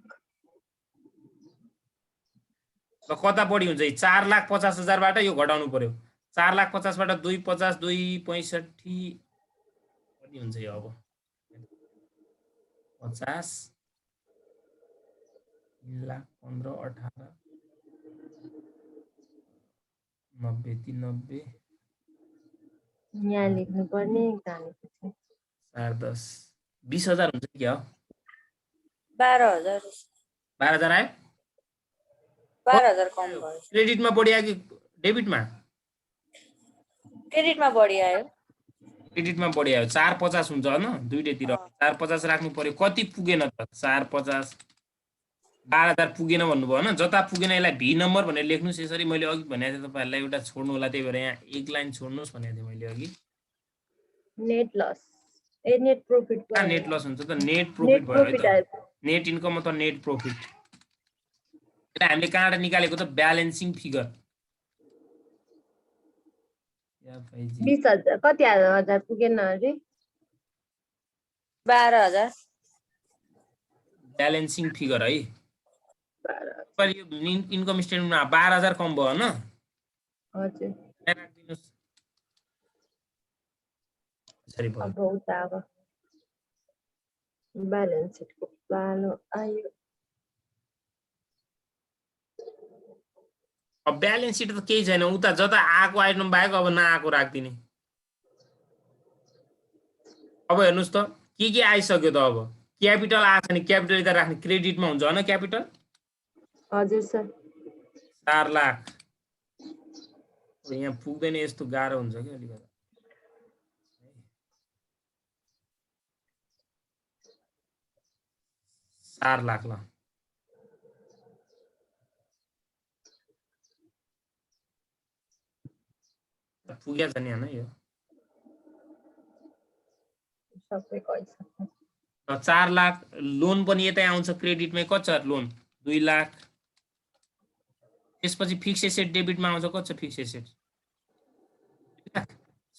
ल कता बढी हुन्छ, 4,50,000 बाट यो घटाउनु पर्यो। 4,50,000 बाट 250, 265 कति हुन्छ यो अब 50, 3,15,18, 90, 390 यहाँ लेख्नु पर्ने 4, 10, 20,000 हुन्छ कि हो 12,000 12,000 आयो। 12,000 कम भयो। क्रेडिटमा बढी आयो कि डेबिटमा? क्रेडिटमा बढी आयो। क्रेडिटमा बढी आयो। 450 हुन्छ हैन, दुईटैतिर 450 राख्नु पर्यो। कति पुगेन त 450, 12,000 पुगेन भन्नुभयो हैन। जता पुगेन यसलाई भी नम्बर भनेर लेख्नुस्। यसरी मैले अघि भनेको थिएँ तपाईहरुलाई एउटा छोड्नु होला, त्यही भएर यहाँ एक लाइन छोड्नुस् भनेको थिएँ मैले अघि। नेट लस ए नेट प्रॉफिट भयो। नेट लस हुन्छ त नेट प्रॉफिट भयो है त। नेट इन्कम अथवा नेट प्रॉफिट यसलाई हामीले कहाँबाट निकालेको त ब्यालेन्सिङ फिगर। 20,000 कति हजार पुगेन अरे 12,000 ब्यालेन्सिङ फिगर है। पर यो इन्कम स्टेटमेन्टमा 12,000 कम भयो हैन। हजुर राख्दिनुस् यसरी भयो। अब उता अब ब्यालेन्स सिटको प्लान आयो। अब ब्यालेन्स सिट त केही छैन, उता जता आएको आइटम बाहेक अब नआएको राख्दिने। अब हेर्नुस् त के आइसक्यो त। अब क्यापिटल आछ नि, क्यापिटल यता राख्ने क्रेडिटमा हुन्छ हैन क्यापिटल। हजुर सर 4 लाख यहाँ पुग्दैन, यस्तो गाह्रो हुन्छ कि अलिकति। 4 लाख ल पुगेछ नि हैन यो सबै गइसक्यो। 4 लाख लोन पनि यतै आउँछ क्रेडिटमै कति छ लोन 2 लाख त्यसपछि फिक्स एसेट डेबिटमा आउँछ कति छ फिक्स एसेट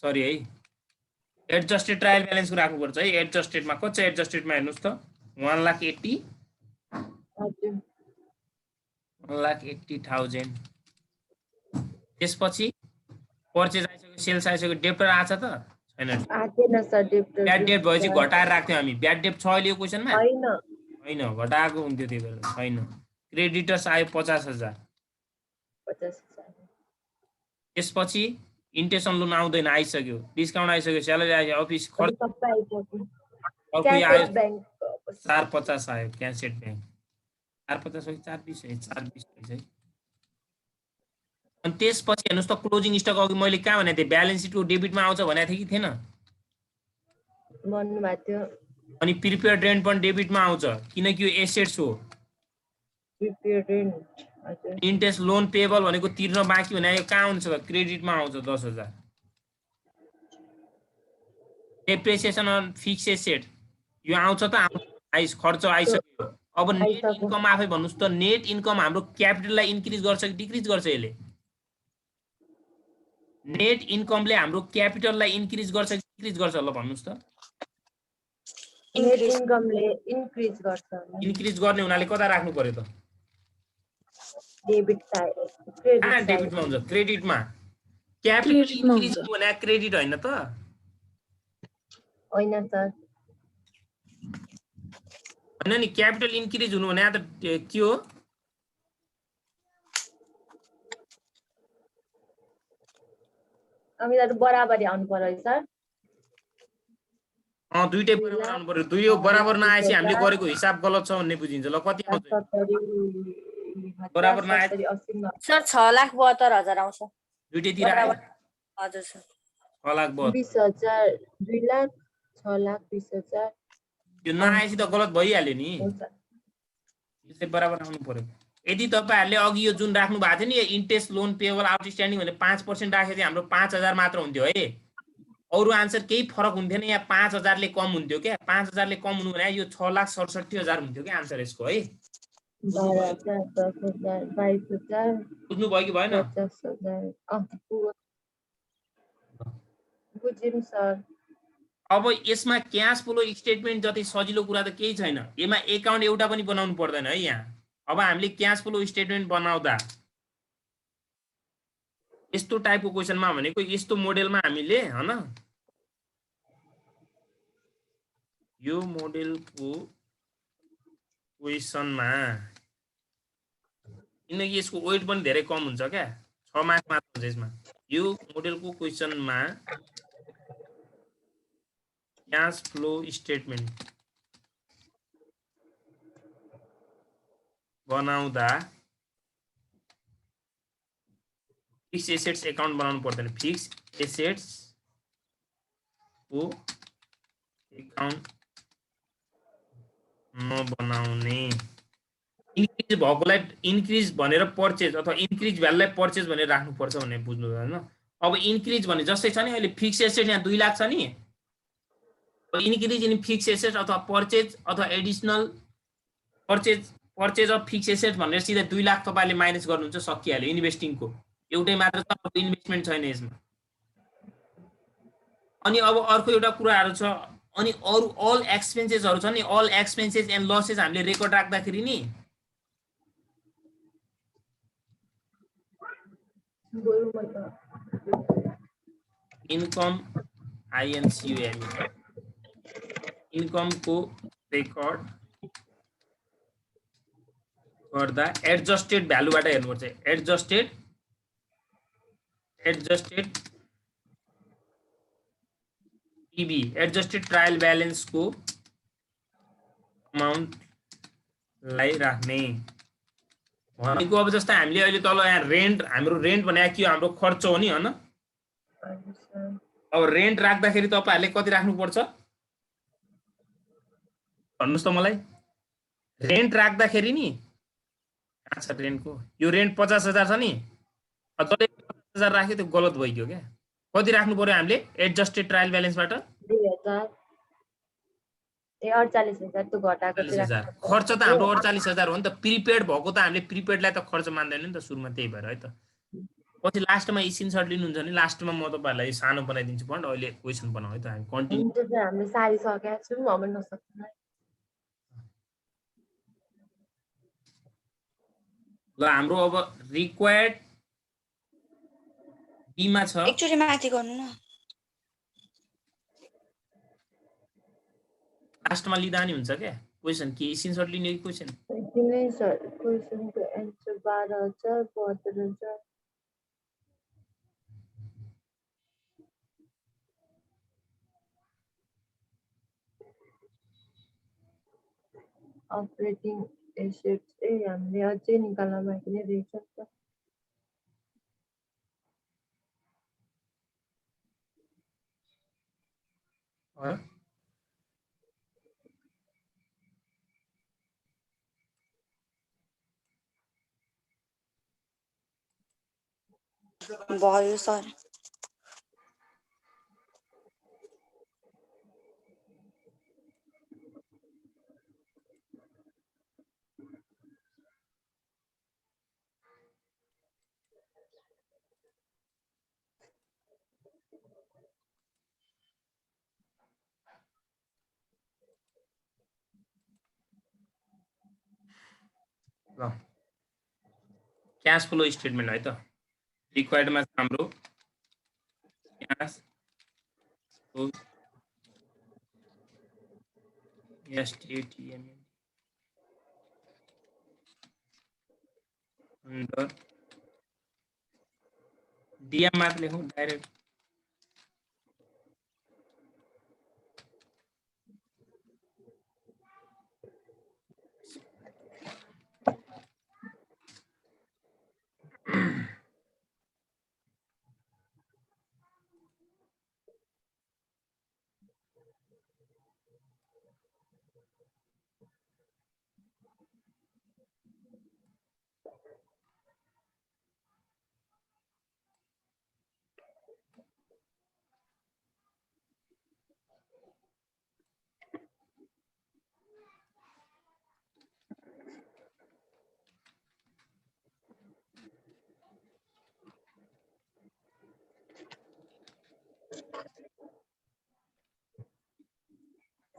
सरी है एडजस्टेड ट्रायल ब्यालेन्सको राख्नुपर्छ है एडजस्टेडमा कति छ एडजस्टेडमा हेर्नुस् त 1,80,000 हजुर 1,80,000 त्यसपछि पर्चेज आइसक्यो सेल्स आइसक्यो डेप्टर आछ त छैन आएन सर डेप्टर ब्याड डेट भएपछि घटाएर राख्थ्यौँ हामी ब्याड डेट छ अहिले यो क्वेसनमा होइन होइन घटाएको हुन्थ्यो त्यही बेला छैन क्रेडिटर्स आयो 50,000 50,000 त्यसपछि इन्टेसन लोन आउँदैन आइसक्यो डिस्काउन्ट आइसक्यो स्यालेरी आइसक्यो अफिस खर्च सबै आइसक्यो अर्को आयो क्यासेट ब्याङ्क 450 आयो क्यासेट ब्याङ्क 450 हो कि 420 है 420 है अनि त्यसपछि हेर्नुहोस् त क्लोजिङ स्टक अघि मैले कहाँ भनेको थिएँ ब्यालेन्स सिटको डेबिटमा आउँछ भनेको थिएँ कि थिएन भन्नुभएको थियो अनि प्रिपेयर्ड रेन्ट पनि डेबिटमा आउँछ किनकि यो एसेट्स हो प्रिपेयर्ड रेन्ट हजुर इन्ट्रेस्ट लोन पेबल भनेको तिर्न बाँकी भने यो कहाँ आउँछ क्रेडिटमा आउँछ 10,000 डेप्रिसिएसन अन फिक्स एसेट यो आउँछ त आइस खर्च आइसक्यो अब नेट इन्कम आफै भन्नुस् त नेट इन्कम हाम्रो क्यापिटललाई इन्क्रिज गर्छ कि डिक्रिज गर्छ यसले नेट इन्कमले हाम्रो क्यापिटललाई इन्क्रिज गर्छ कि डिक्रिज गर्छ ल भन्नुस् त नेट इन्कमले इन्क्रिज गर्छ इन्क्रिज गर्ने हुनाले कता राख्नु पर्यो त डेबिट साइड कहाँ डेबिटमा हुन्छ क्रेडिटमा क्यापिटल क्रेडिटमा इन्क्रिज हुन्छ। भने क्रेडिट होइन त होइन सर होइन नि क्यापिटल इन्क्रिज हुनु भने त के हो हामीलाई बराबरी आउनु पर्यो है सर दुईटै बराबर आउनु पर्यो दुई बराबर नआएपछि हामीले गरेको हिसाब गलत छ भन्ने बुझिन्छ ल कति आउँछ 70 बराबर नआए 70 80 सर 6,72,000 आउँछ दुईटैतिर आयो हजुर सर 6,72,000 20,000 2 लाख 6,20,000 यो नआएपछि त गलत भइहाल्यो नि हुन्छ यो चाहिँ बराबर आउनु पर्यो यदि तपाईहरुले अघि यो जुन राख्नु भएको थियो नि यो इन्ट्रेस्ट लोन पेएबल आउटस्ट्यान्डिङ भने 5% राखे चाहिँ हाम्रो 5,000 मात्र हुन्थ्यो है अरु आन्सर केही फरक हुन्थेन यहाँ 5,000 ले कम हुन्थ्यो के 5,000 ले कम हुनु भने यो 6,67,000 हुन्थ्यो के आन्सर यसको है 12,000 10,000 22,000 बुझ्नु भयो कि भएन 50,000 बुझिम सर अब यसमा क्याश फ्लो स्टेटमेन्ट जति सजिलो कुरा त केही छैन यसमा एकाउन्ट एउटा पनि बनाउनु पर्दैन है यहाँ अब हामीले क्याश फ्लो स्टेटमेन्ट बनाउँदा यस्तो टाइपको क्वेशनमा भनेको यस्तो मोडेलमा हामीले हैन यो मोडेलको क्वेशनमा किनकि यसको वेट पनि धेरै कम हुन्छ क्या 6 मार्क मात्र हुन्छ यसमा यो मोडेलको क्वेशनमा क्याश फ्लो स्टेटमेन्ट बनाउँदा फिक्स एसेट्स एकाउन्ट बनाउनु पर्दैन फिक्स एसेट्स को एकाउन्ट नबनाउने इन्क्रिज भएकोलाई इन्क्रिज भनेर पर्चेज अथवा इन्क्रिज भ्यालुलाई पर्चेज भनेर राख्नु पर्छ भन्ने बुझ्नु हैन अब इन्क्रिज भने जस्तै छ नि अहिले फिक्स एसेट यहाँ 2 लाख छ नि इन्क्रिज इन फिक्स एसेट अथवा पर्चेज अथवा additional purchase of fix asset भनेर सिधै 2 लाख तपाईले माइनस गर्नुहुन्छ सकिहाल्यो इन्भेस्टिङको एउटै मात्र त इन्भेस्टमेन्ट छैन यसमा अनि अब अर्को एउटा कुराहरु छ अनि अरु अल एक्सपेन्सेसहरु छ नि अल एक्सपेन्सेस एन्ड लसेस हामीले रेकर्ड राख्दाखेरि नि इन्कम आइएनसीयुएम इन्कम को रेकर्ड गर्दा एडजस्टेड भ्यालुबाट हेर्नुपर्छ adjusted EB adjusted trial balance को अमाउन्ट लाई राख्ने भनेको अब जस्तै हामीले अहिले तल यहाँ रेन्ट हाम्रो रेन्ट भनेको के हाम्रो खर्च हो नि हैन अब रेन्ट राख्दाखेरि तपाईहरुले कति राख्नु पर्छ भन्नुस् त मलाई रेन्ट राख्दाखेरि नि कहाँ छ रेन्टको यो रेन्ट 50,000 छ नि जसले 50,000 राख्यो त्यो गलत भइगयो क्या कति राख्नु पर्यो हामीले एडजस्टेड ट्रायल ब्यालेन्सबाट 2000 ए 48,000 त्यो घटाएको चाहिँ 40,000 राख्नु पर्छ। खर्च त हाम्रो 48,000 हो नि त प्रिपेड भएको त हामीले प्रिपेडलाई त खर्च मान्दैन नि त सुरुमा त्यही भएर है त पछि लास्टमा स्क्रिनसट लिनुहुन्छ भने लास्टमा म तपाईहरुलाई सानो बनाइदिन्छु पॉइन्ट अहिले क्वेशन बनाऊ है त हामी कन्टिन्यू हुन्छ चाहिँ हामीले सारिसकेका छौँ अब नसक्नु ल हाम्रो अब रिक्वायर्ड बी मा छ एकचोटि माथि गर्नु न लास्टमा लिँदा नि हुन्छ क्या क्वेशन के स्क्रिनसट लिने कि क्वेशन किनै सर क्वेसनको एन्सर 12,000 72,000 अपरेटिङ एसेट्स हामीले अझै निकाल्न बाँकी नै रहेछ नि त भयो सर ल क्याश फ्लो स्टेटमेन्ट है त रिक्वायर्डमा हाम्रो cash flow STM under DM मात्र लेखौं डाइरेक्ट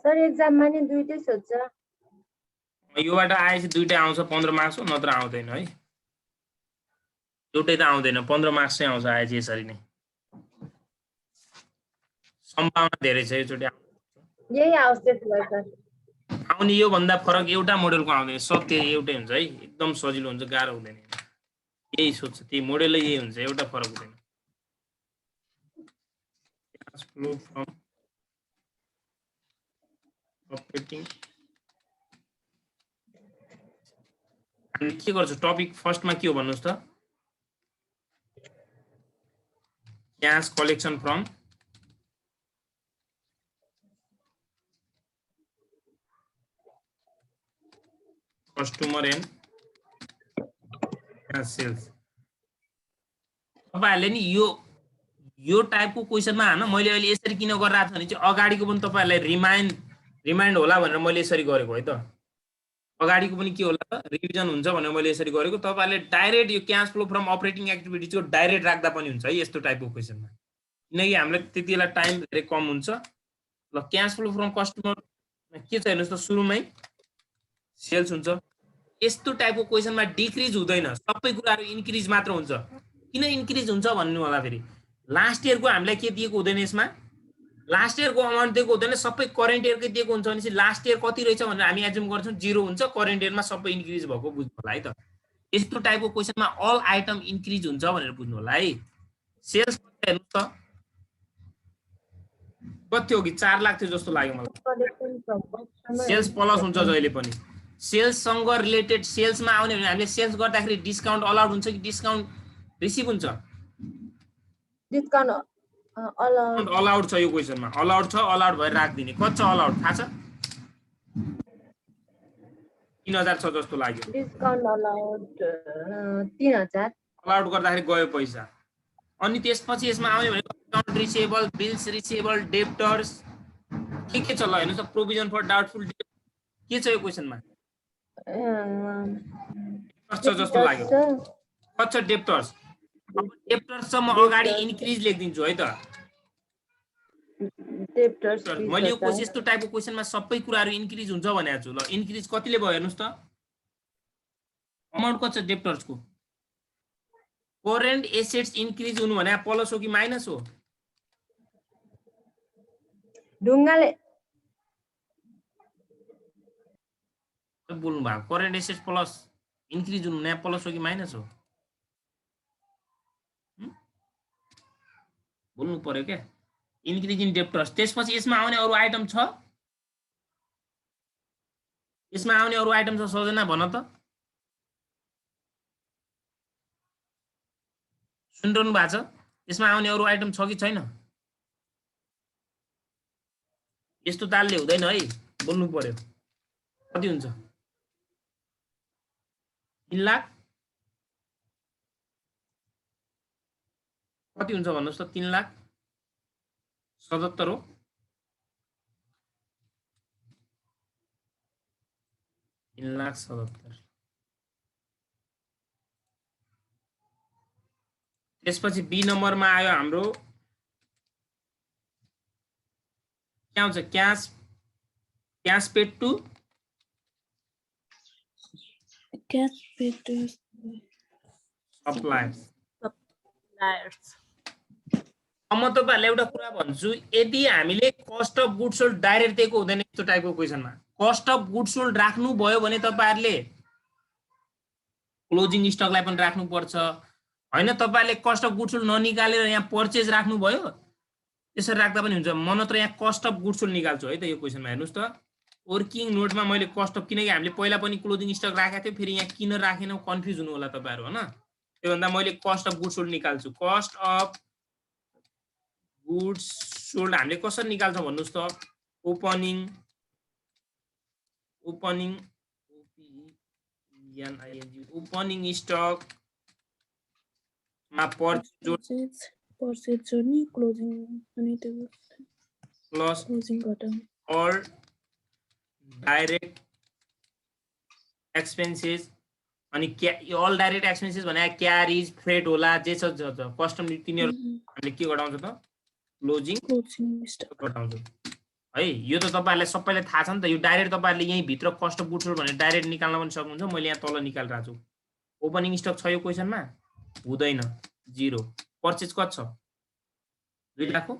सर एक्जाममा नि दुईटै सोध्छ योबाट आएपछि दुईटै आउँछ 15 मार्क्स हो नत्र आउँदैन है एउटै त आउँदैन 15 मार्क्स चाहिँ आउँछ आएपछि यसरी नै सम्भावना धेरै छ योचोटि यही आओस् त्यसो भए सर आउने यो भन्दा फरक एउटा मोडेलको आउँदैन सत्य एउटै हुन्छ है एकदम सजिलो हुन्छ गाह्रो हुँदैन यही सोच्छ त्यही मोडेलै यही हुन्छ एउटा फरक हुँदैन क्याश फ्लो फ्रम अपरेटिङ हामी के गर्छौं टपिक फर्स्टमा के हो भन्नुस् त cash collection from customer and cash sales तपाईहरुले नि यो टाइपको क्वेशनमा हैन मैले अहिले यसरी किन गरिरहेको छु भने चाहिँ अगाडिको पनि तपाईहरुलाई रिमाइन्ड होला भनेर मैले यसरी गरेको है त अगाडिको पनि के होला त रिभिजन हुन्छ भनेर मैले यसरी गरेको तपाईहरुले डाइरेक्ट यो क्याश फ्लो फ्रम अपरेटिङ एक्टिभिटीजको डाइरेक्ट राख्दा पनि हुन्छ है यस्तो टाइपको क्वेशनमा किनकि हामीलाई त्यतिबेला टाइम धेरै कम हुन्छ ल क्याश फ्लो फ्रम कस्टमर के छ हेर्नुस् त सुरुमै सेल्स हुन्छ यस्तो टाइपको क्वेशनमा डिक्रिज हुँदैन सबै कुराहरु इन्क्रिज मात्र हुन्छ किन इन्क्रिज हुन्छ भन्नु होला फेरि लास्ट इयरको हामीलाई के दिएको हुँदैन यसमा लास्ट इयरको अमाउन्ट दिएको हुँदैन सबै करेन्ट इयरकै दिएको हुन्छ भने चाहिँ लास्ट इयर कति रहेछ भनेर हामी एज्युम गर्छौं 0 हुन्छ करेन्ट इयरमा सबै इन्क्रिज भएको बुझ्नु होला है त यस्तो टाइपको क्वेशनमा अल आइटम इन्क्रिज हुन्छ भनेर बुझ्नु होला है सेल्स हेर्नु त कति हो कि 4 लाख थियो जस्तो लाग्यो मलाई सेल्स प्लस हुन्छ जहिले पनि सेल्स सँग रिलेटेड सेल्समा आउने भने हामीले सेल्स गर्दाखेरि डिस्काउन्ट अलाउड हुन्छ कि डिस्काउन्ट रिसिभ हुन्छ डिस्काउन्ट अलाउड छ यो क्वेशनमा अलाउड छ अलाउड भएर राख्दिने कति छ अलाउड थाहा छ 3000 छ जस्तो लाग्यो डिस्काउन्ट अलाउड 3000 अलाउड गर्दाखेरि गयो पैसा अनि त्यसपछि यसमा आउने भने account receivable, bills receivable, debtors के छ ल हेर्नुस् त प्रोभिजन फर डाउटफुल डेट के छ यो क्वेशनमा छ जस्तो लाग्यो कति छ डेप्टर्स अब डेप्टर्स म अगाडि इन्क्रिज लेखिदिन्छु है त डेप्टर्स मैले यो यस्तो टाइपको क्वेशनमा सबै कुराहरू इन्क्रिज हुन्छ भनेको छु ल इन्क्रिज कतिले भयो हेर्नुस् त अमाउन्ट कति छ डेप्टर्सको करेन्ट एसेट्स इन्क्रिज हुनु भने प्लस हो कि माइनस हो ढुङ्गाले बोल्नु भएको करेन्ट एसेट्स प्लस इन्क्रिज हुनु भने प्लस हो कि माइनस हो बोल्नु पर्यो क्या इन्क्रिज इन डेप्टर्स त्यसपछि यसमा आउने अरु आइटम छ यसमा आउने अरु आइटम छ सजना भन त सुनिरहनु भएको छ यसमा आउने अरु आइटम छ कि छैन यस्तो तालले हुँदैन है बोल्नु पर्यो कति हुन्छ 3 लाख कति हुन्छ भन्नुस् त 3 लाख 77 हो त्यसपछि बी नम्बरमा आयो हाम्रो के आउँछ क्याश पेड टु सप्लायर्स म तपाईहरुलाई एउटा कुरा भन्छु यदि हामीले cost of goods sold direct दिएको हुँदैन यस्तो टाइपको क्वेशनमा कस्ट अफ गुड्स सोल्ड राख्नु भयो भने तपाईहरुले क्लोजिङ स्टकलाई पनि राख्नु पर्छ हैन तपाईहरुले कस्ट अफ गुड्स सोल्ड ननिकालेर यहाँ परचेज राख्नु भयो त्यसरी राख्दा पनि हुन्छ म नत्र यहाँ कस्ट अफ गुड्स सोल्ड निकाल्छु है त यो क्वेशनमा हेर्नुस् त वर्किङ नोटमा मैले कस्ट अफ किनकि हामीले पहिला पनि क्लोजिङ स्टक राखेको थियो फेरि यहाँ किन राखेनौ कन्फ्युज हुनु होला तपाईहरु हैन त्यो भन्दा मैले कस्ट अफ गुड्स सोल्ड निकाल्छु कस्ट अफ गुड्स सोल्ड हामीले कसरी निकाल्छौं भन्नुस् त ओपनिङ स्टक मा परचेज जोड्ने क्लोजिङ अनि त्यो प्लस क्लोजिङ घटाउने और डाइरेक्ट एक्सपेन्सेस अनि अल डाइरेक्ट एक्सपेन्सेस भने क्यारिज फ्रेट होला जे छ कस्टम तिनीहरु हामीले के घटाउँछ त क्लोजिङ स्टक घटाउँछ है यो त तपाईहरुलाई सबैलाई थाहा छ नि त यो डाइरेक्ट तपाईहरुले यही भित्र कस्ट अफ गुड्स सोल्ड भने डाइरेक्ट निकाल्न पनि सक्नुहुन्छ मैले यहाँ तल निकालिरहेको छु ओपनिङ स्टक छ यो क्वेशनमा हुँदैन 0 परचेज कति छ 2 लाख हो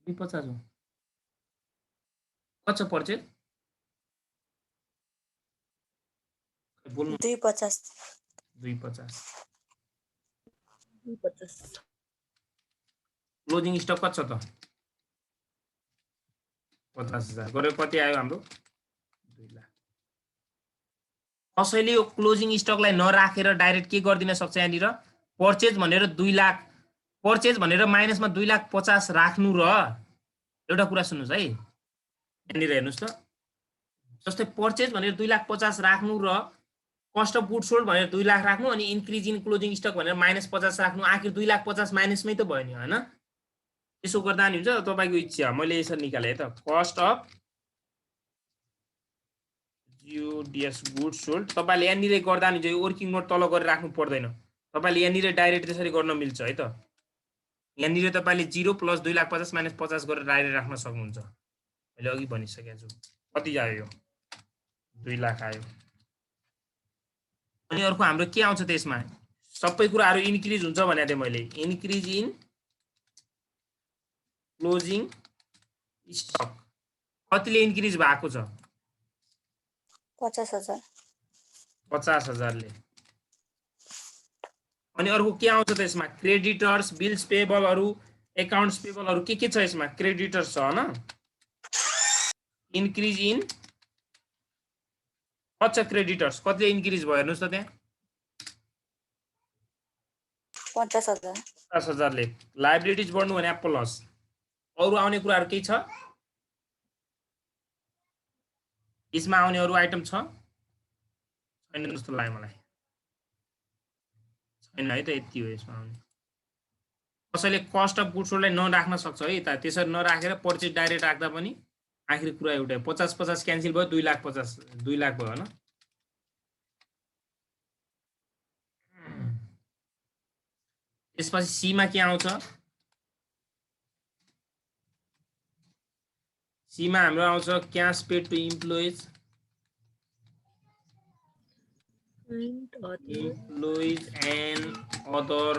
250 हो कति छ परचेज 250 क्लोजिङ स्टक कति छ त 50,000 गरेर कति आयो हाम्रो 2 लाख कसैले यो क्लोजिङ स्टकलाई नराखेर डाइरेक्ट के गर्दिन सक्छ यहाँनिर परचेज भनेर 2 लाख परचेज भनेर माइनसमा 2,50,000 राख्नु र एउटा कुरा सुन्नुस् है यहाँनिर हेर्नुस् त जस्तै परचेज भनेर 2,50,000 राख्नु र कस्ट अफ गुड्स सोल्ड भनेर 2 लाख राख्नु अनि इन्क्रिज इन क्लोजिङ स्टक भनेर -50 राख्नु आखिर 2,50,000 माइनसमै त भयो नि हैन त्यसो गर्दा नि हुन्छ तपाईको इच्छा मैले यसरी निकाले है त cost of GODS goods sold तपाईले यहाँनिर गर्दा नि चाहिँ वर्किङ नोट तल गरेर राख्नु पर्दैन तपाईले यहाँनिर डाइरेक्ट त्यसरी गर्न मिल्छ है त यहाँनिर तपाईले 0 + 2,50,000 - 50 गरेर डाइरेक्ट राख्न सक्नुहुन्छ मैले अघि भनिसकेको छु कति आयो यो 2 लाख आयो अनि अर्को हाम्रो के आउँछ त्यसमा सबै कुराहरु इन्क्रिज हुन्छ भनेको थिए मैले इन्क्रिज इन क्लोजिङ स्टक कतिले इन्क्रिज भएको छ 50,000 ले अनि अर्को के आउँछ त यसमा क्रेडिटर्स बिल्स पेएबलहरु अकाउन्ट्स पेएबलहरु के छ यसमा क्रेडिटर्स छ हैन इन्क्रिज इन कति क्रेडिटर्स कतिले इन्क्रिज भयो हेर्नुस् त त्यहाँ 50,000 ले लायबिलिटीज बढ्नु भने प्लस अरु आउने कुराहरु के छ यसमा आउने अरु आइटम छ छैन जस्तो लाग्यो मलाई छैन है त यति हो यसमा आउने कसैले कस्ट अफ गुड्स सोल्डलाई नराख्न सक्छ है त, त्यसरी नराखेर पर्चेज डाइरेक्ट राख्दा पनि आखिर कुरा एउटै, 50-50 क्यान्सल भयो, 2 लाख भयो होइन। त्यसपछि सीमा के आउँछ, सीमा हाम्रो आउँछ cash paid to employees and other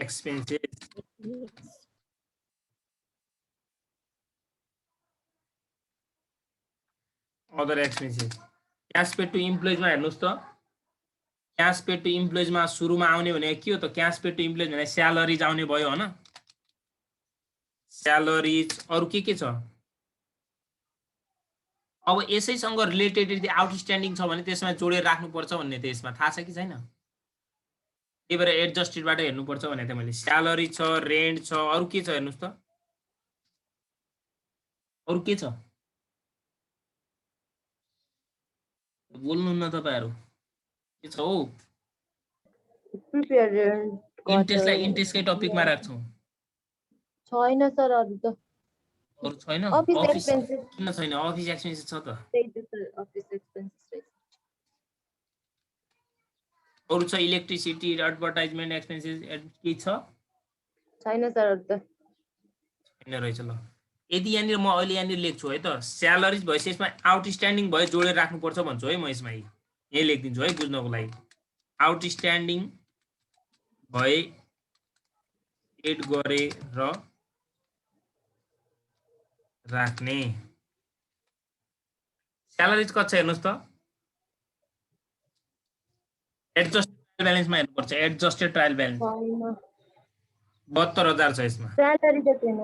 expenses. Other expenses cash paid to इम्प्लोइजमा हेर्नुहोस् त, क्यास पेड टु इम्प्लोइजमा सुरुमा आउने भने के हो त, क्यास पेड टु इम्प्लोइज भने स्यालरिज आउने भयो होइन, स्यालरिज। अरू के छ, अब यसैसँग रिलेटेड यदि आउटस्ट्यान्डिङ छ भने त्यसमा जोडेर राख्नुपर्छ भन्ने त यसमा थाहा छ कि छैन, त्यही भएर एडजस्टेडबाट हेर्नुपर्छ भने त मैले। स्यालरी छ, रेन्ट छ, अरू के छ हेर्नुहोस् त, अरू के छ बोल्नुहुन्न तपाईँहरू, के छ हौ? प्रिपेयर इन्ट्रेस्टलाई इन्ट्रेस्टकै टपिकमा राख्छौँ, छैन सर अरू त। अरू छैन। अफिस अफिस एक्सपेन्सेस किन छैन, अफिस एक्सपेन्सेस छ त, त्यही त सर, अफिस एक्सपेन्सेस अरू छ इलेक्ट्रिसिटी, एडभर्टाइजमेन्ट एक्सपेन्सेस, के छ छैन सर अरू त। छैन रहेछ। ल यदि यहाँनिर म अहिले यहाँनिर लेख्छु है त, स्यालरिज भएपछि यसमा आउटस्ट्यान्डिङ भयो जोडेर राख्नुपर्छ भन्छु है म, यसमा यही लेखिदिन्छु है बुझ्नको लागि। आउटस्ट्यान्डिङ भए एड गरेर राख्ने। स्यालरिज कति छ हेर्नुहोस् त, एडजस्टेड ट्रायल ब्यालेन्समा हेर्नुपर्छ, एडजस्टेड ट्रायल ब्यालेन्स छैन 72,000 छ यसमा। स्यालरी त छैन।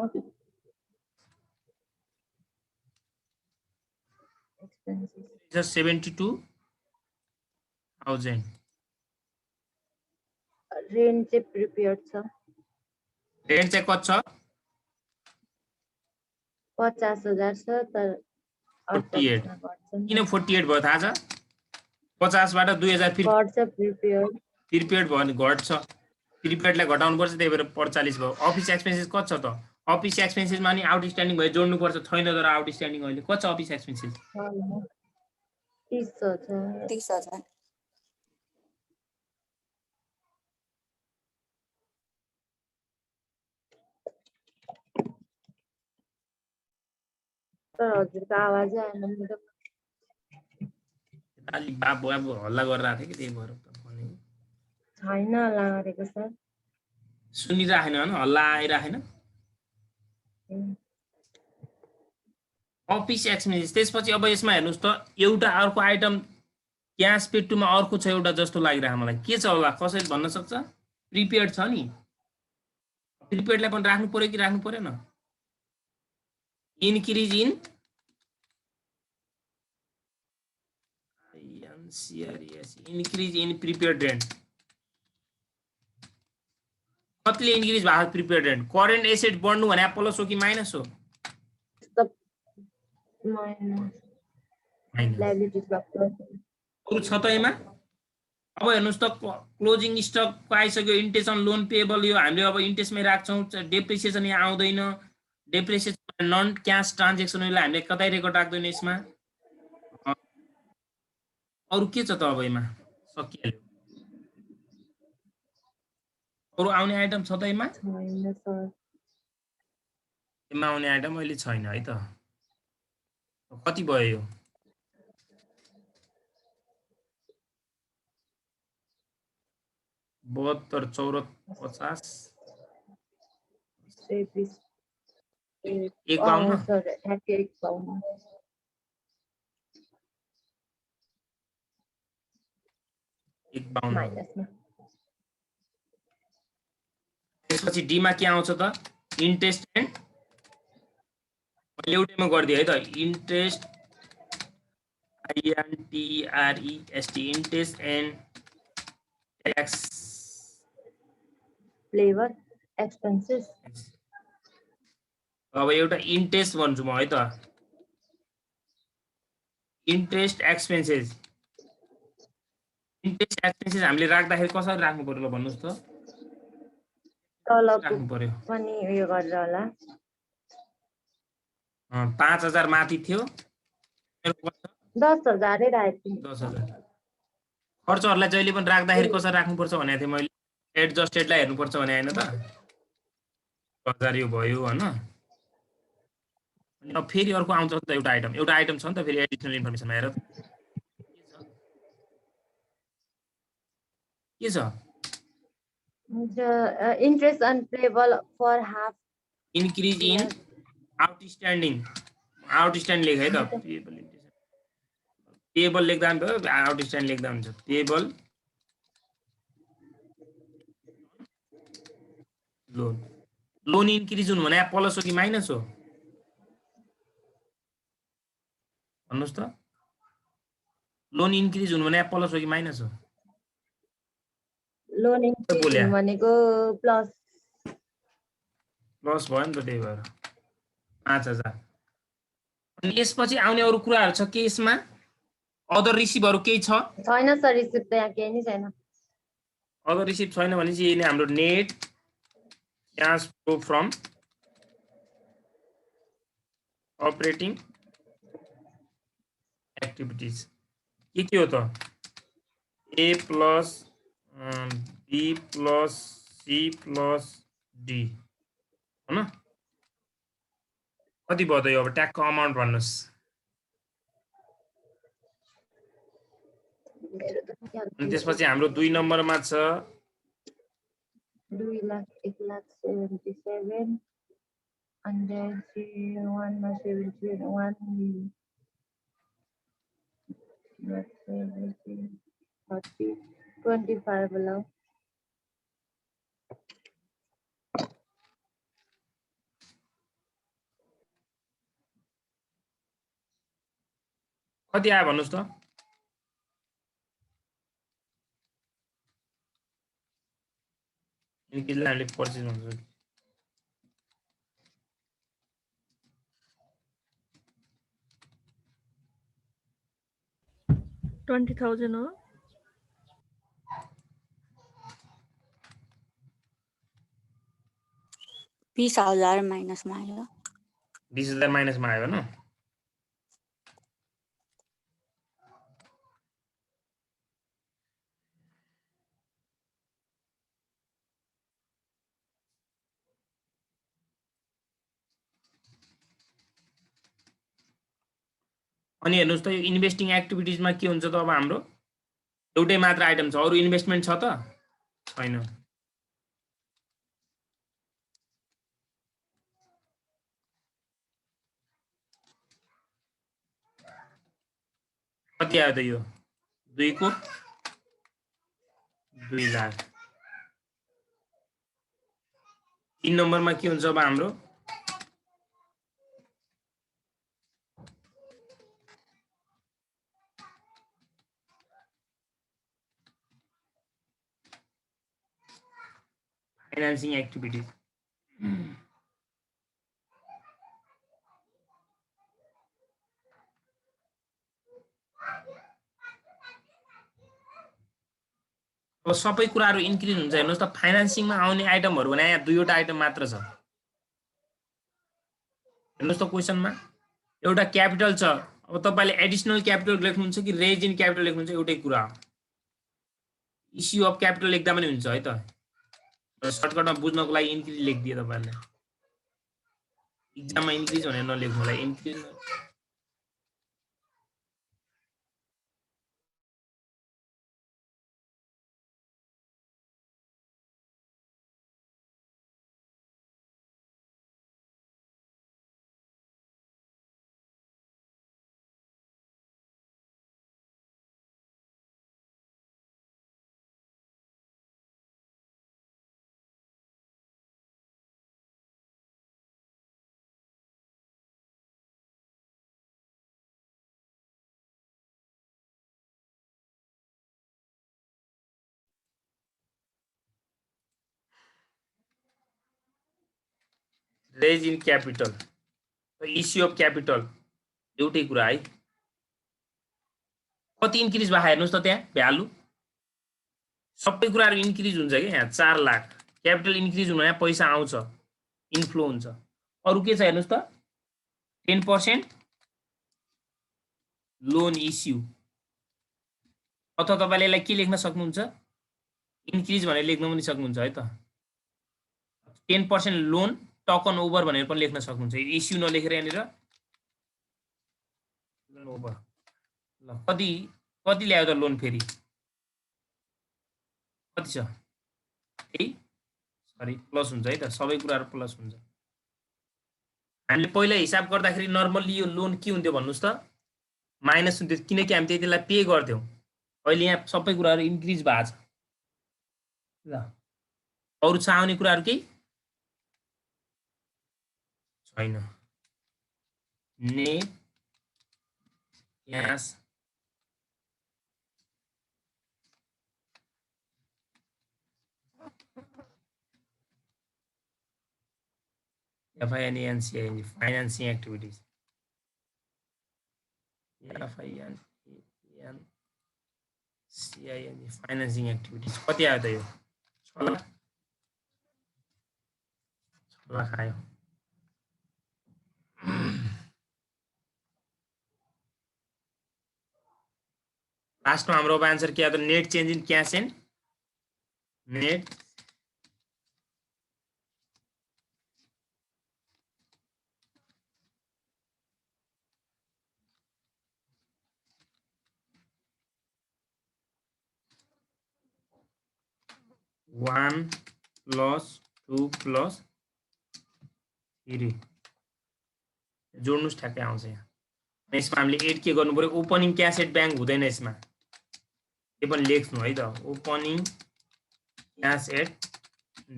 एक्सपेन्सेस 72,000। रेन्ट चाहिँ प्रिपेयर छ, रेन्ट चाहिँ कति छ, 50,000 छ तर 48। 48 गर्छन्। किन 48 भयो थाहा छ, 50बाट 2,000 फेरि गर्छ प्रिपेयर। प्रिपेड भयो भने घट्छ, प्रिपेडलाई घटाउनु पर्छ, त्यही भएर 45 भयो। अफिस एक्सपेन्सेस कति छ त, अफिस एक्सपेन्सेसमा नि आउटस्ट्यान्डिङ भयो जोड्नुपर्छ, छैन तर आउटस्ट्यान्डिङ अहिले कति छ अफिस एक्सपेन्सेस, 30,000 तर हजुरको आवाजै आएन मेरो। अलिक बाबु अब हल्ला गरिरहेको थियो कि त्यही भएर भनेको, छैन लागेको सर। सुनिराखेन होइन, हल्ला आइराखेन। अफिस एक्सपेन्सेस त्यसपछि अब यसमा हेर्नुहोस् त, एउटा अर्को आइटम क्यास पेड टुमा अर्को छ एउटा जस्तो लागिरहेको मलाई, के छ होला कसैले भन्न सक्छ? प्रिपेड छ नि, प्रिपेडलाई पनि राख्नु पर्यो कि राख्नु परेन? Increase in increase in prepaid rent, कतिले इन्क्रिज भएको प्रिपेड रेन्ट? करेन्ट एसेट बढ्नु भने प्लस हो कि माइनस हो? अरू छ त यसमा? अब हेर्नुहोस् त, क्लोजिङ स्टक आइसक्यो, इन्टेन्सन लोन पेएबल, यो हामीले अब इन्ट्रेस्टमै राख्छौँ। डेप्रिसिएसन यहाँ आउँदैन, डेप्रिसिएसन नन क्यास ट्रान्जेक्सनलाई हामीले कतै रेकर्ड राख्दैन यसमा। अरू के छ त अब यसमा, सकिहाल्यो। अरू आउने आइटम छ त यसमा? यसमा आउने आइटम अहिले छैन है त। कति भयो यो? बहत्तर 54 एक पाउन्ड त्यसपछि डीमा के आउँछ त, इन्ट्रेस्ट एन्ड, मैले एउटैमा गरिदिएँ है त, interest INTREST, interest and tax flavour expenses. अब एउटा इन्ट्रेस्ट भन्छु म है त, इन्ट्रेस्ट एक्सपेन्सेस। इन्ट्रेस्ट एक्सपेन्सेस हामीले राख्दाखेरि कसरी राख्नु पर्यो ल भन्नुहोस् त? तलको राख्नु पर्यो पनि उयो गरेर होला 5000 माथि थियो मेरो कति छ? 10,000 राखेको थिएँ 10,000 खर्चहरूलाई जहिले पनि राख्दाखेरि कसरी राख्नुपर्छ भनेको थिएँ मैले एडजस्टेडलाई हेर्नुपर्छ भने होइन त 1000 यो भयो होइन अनि अब फेरि अर्को आउँछ नि त एउटा आइटम छ नि त फेरि एडिसनल इन्फर्मेसनमा हेर के छ interest on payable for half increase in outstanding लेख है त पेबल लेख्दा पनि भयो आउटस्ट्यान्डिङ लेख्दा हुन्छ पेबल लोन इन्क्रिज हुनु भने प्लस हो कि माइनस हो भन्नुहोस् त लोन इन्क्रिज हुनु भने प्लस हो कि माइनस हो लोन इन्क्रिज भनेको प्लस भयो नि त त्यही भएर 5000 अनि यसपछि आउने अरू कुराहरू छ के यसमा अदर रिसिभहरू केही छ छैन सर रिसिभ त यहाँ केही नै छैन अदर रिसिभ छैन भने चाहिँ यही नै हाम्रो net cash flow from operating activities के हो त A plus B plus C plus D होइन कति भयो त यो अब ट्यागको अमाउन्ट भन्नुहोस् अनि त्यसपछि हाम्रो 2 नम्बरमा छ 2,01,77 and then 1 मा 71 30 25 होला कति आयो भन्नुहोस् त इन्क्रिजलाई हामीले पर्चेज भन्छ 20,000 हो 20,000 माइनसमा आयो 20,000 माइनसमा आयो होइन अनि हेर्नुहोस् त यो इन्भेस्टिङ एक्टिभिटिजमा के हुन्छ त अब हाम्रो एउटै मात्र आइटम छ अरू इन्भेस्टमेन्ट छ त छैन कति आयो त यो 2 को 2 लाख 3 नम्बरमा के हुन्छ अब हाम्रो फाइनान्सिङ एक्टिभिटिज अब सबै कुराहरू इन्क्रिज हुन्छ हेर्नुहोस् त फाइनान्सिङमा आउने आइटमहरू भने यहाँ 2वटा आइटम मात्र छ हेर्नुहोस् त क्वेसनमा एउटा क्यापिटल छ अब तपाईले एडिसनल क्यापिटल लेख्नुहुन्छ कि रेज इन क्यापिटल लेख्नुहुन्छ एउटै कुरा हो इस्यु अफ क्यापिटल लेख्दा पनि हुन्छ है त सर्टकटमा बुझ्नको लागि इन्क्रिज लेखिदिए तपाईहरुले एक्जाममा इन्क्रिज भनेर नलेख्नुलाई increase raise in capital issue of capital एउटै कुरा है कति इन्क्रिज भयो हेर्नुस् त त्यहाँ भ्यालु सबै कुराहरु इन्क्रिज हुन्छ के यहाँ 4 लाख क्यापिटल इन्क्रिज हुनु भने पैसा आउँछ, इन्फ्लो हुन्छ। अरु के छ हेर्नुस् त 10% लोन इस्यु, अथवा तपाईले यसलाई के लेख्न सक्नुहुन्छ इन्क्रिज भनेर लेख्न पनि सक्नुहुन्छ है त। 10% लोन टकन ओभर भनेर पनि लेख्न सक्नुहुन्छ, इस्यु नलेखेर यहाँनिर लोन ओभर। ल कति ल्यायो त लोन फेरि कति छ सरी प्लस हुन्छ है त, सबै कुराहरु प्लस हुन्छ। हामीले पहिला हिसाब गर्दाखेरि नर्मली यो लोन के हुन्थ्यो भन्नुस् त माइनस हुन्थ्यो, किनकि हामी त्यतिलाई पे गर्थ्यौं। अहिले यहाँ सबै कुराहरु इन्क्रिज भएको छ। ल अरु छ आउने कुराहरु केही छैन। Net cash FINANCING financing activities, FINANCING financing activities कति आयो त यो 6 लाख आयो। लास्टमा हाम्रो आन्सर के आयो त net change in cash and net one plus 2 plus 3 जोड्नुस् ठ्याक्कै आउँछ यहाँ। यसमा हामीले एड के गर्नु पर्यो ओपनिङ क्याश एट बैंक हुँदैन यसमा, यो पनि लेख्नु है त ओपनिङ क्याश एट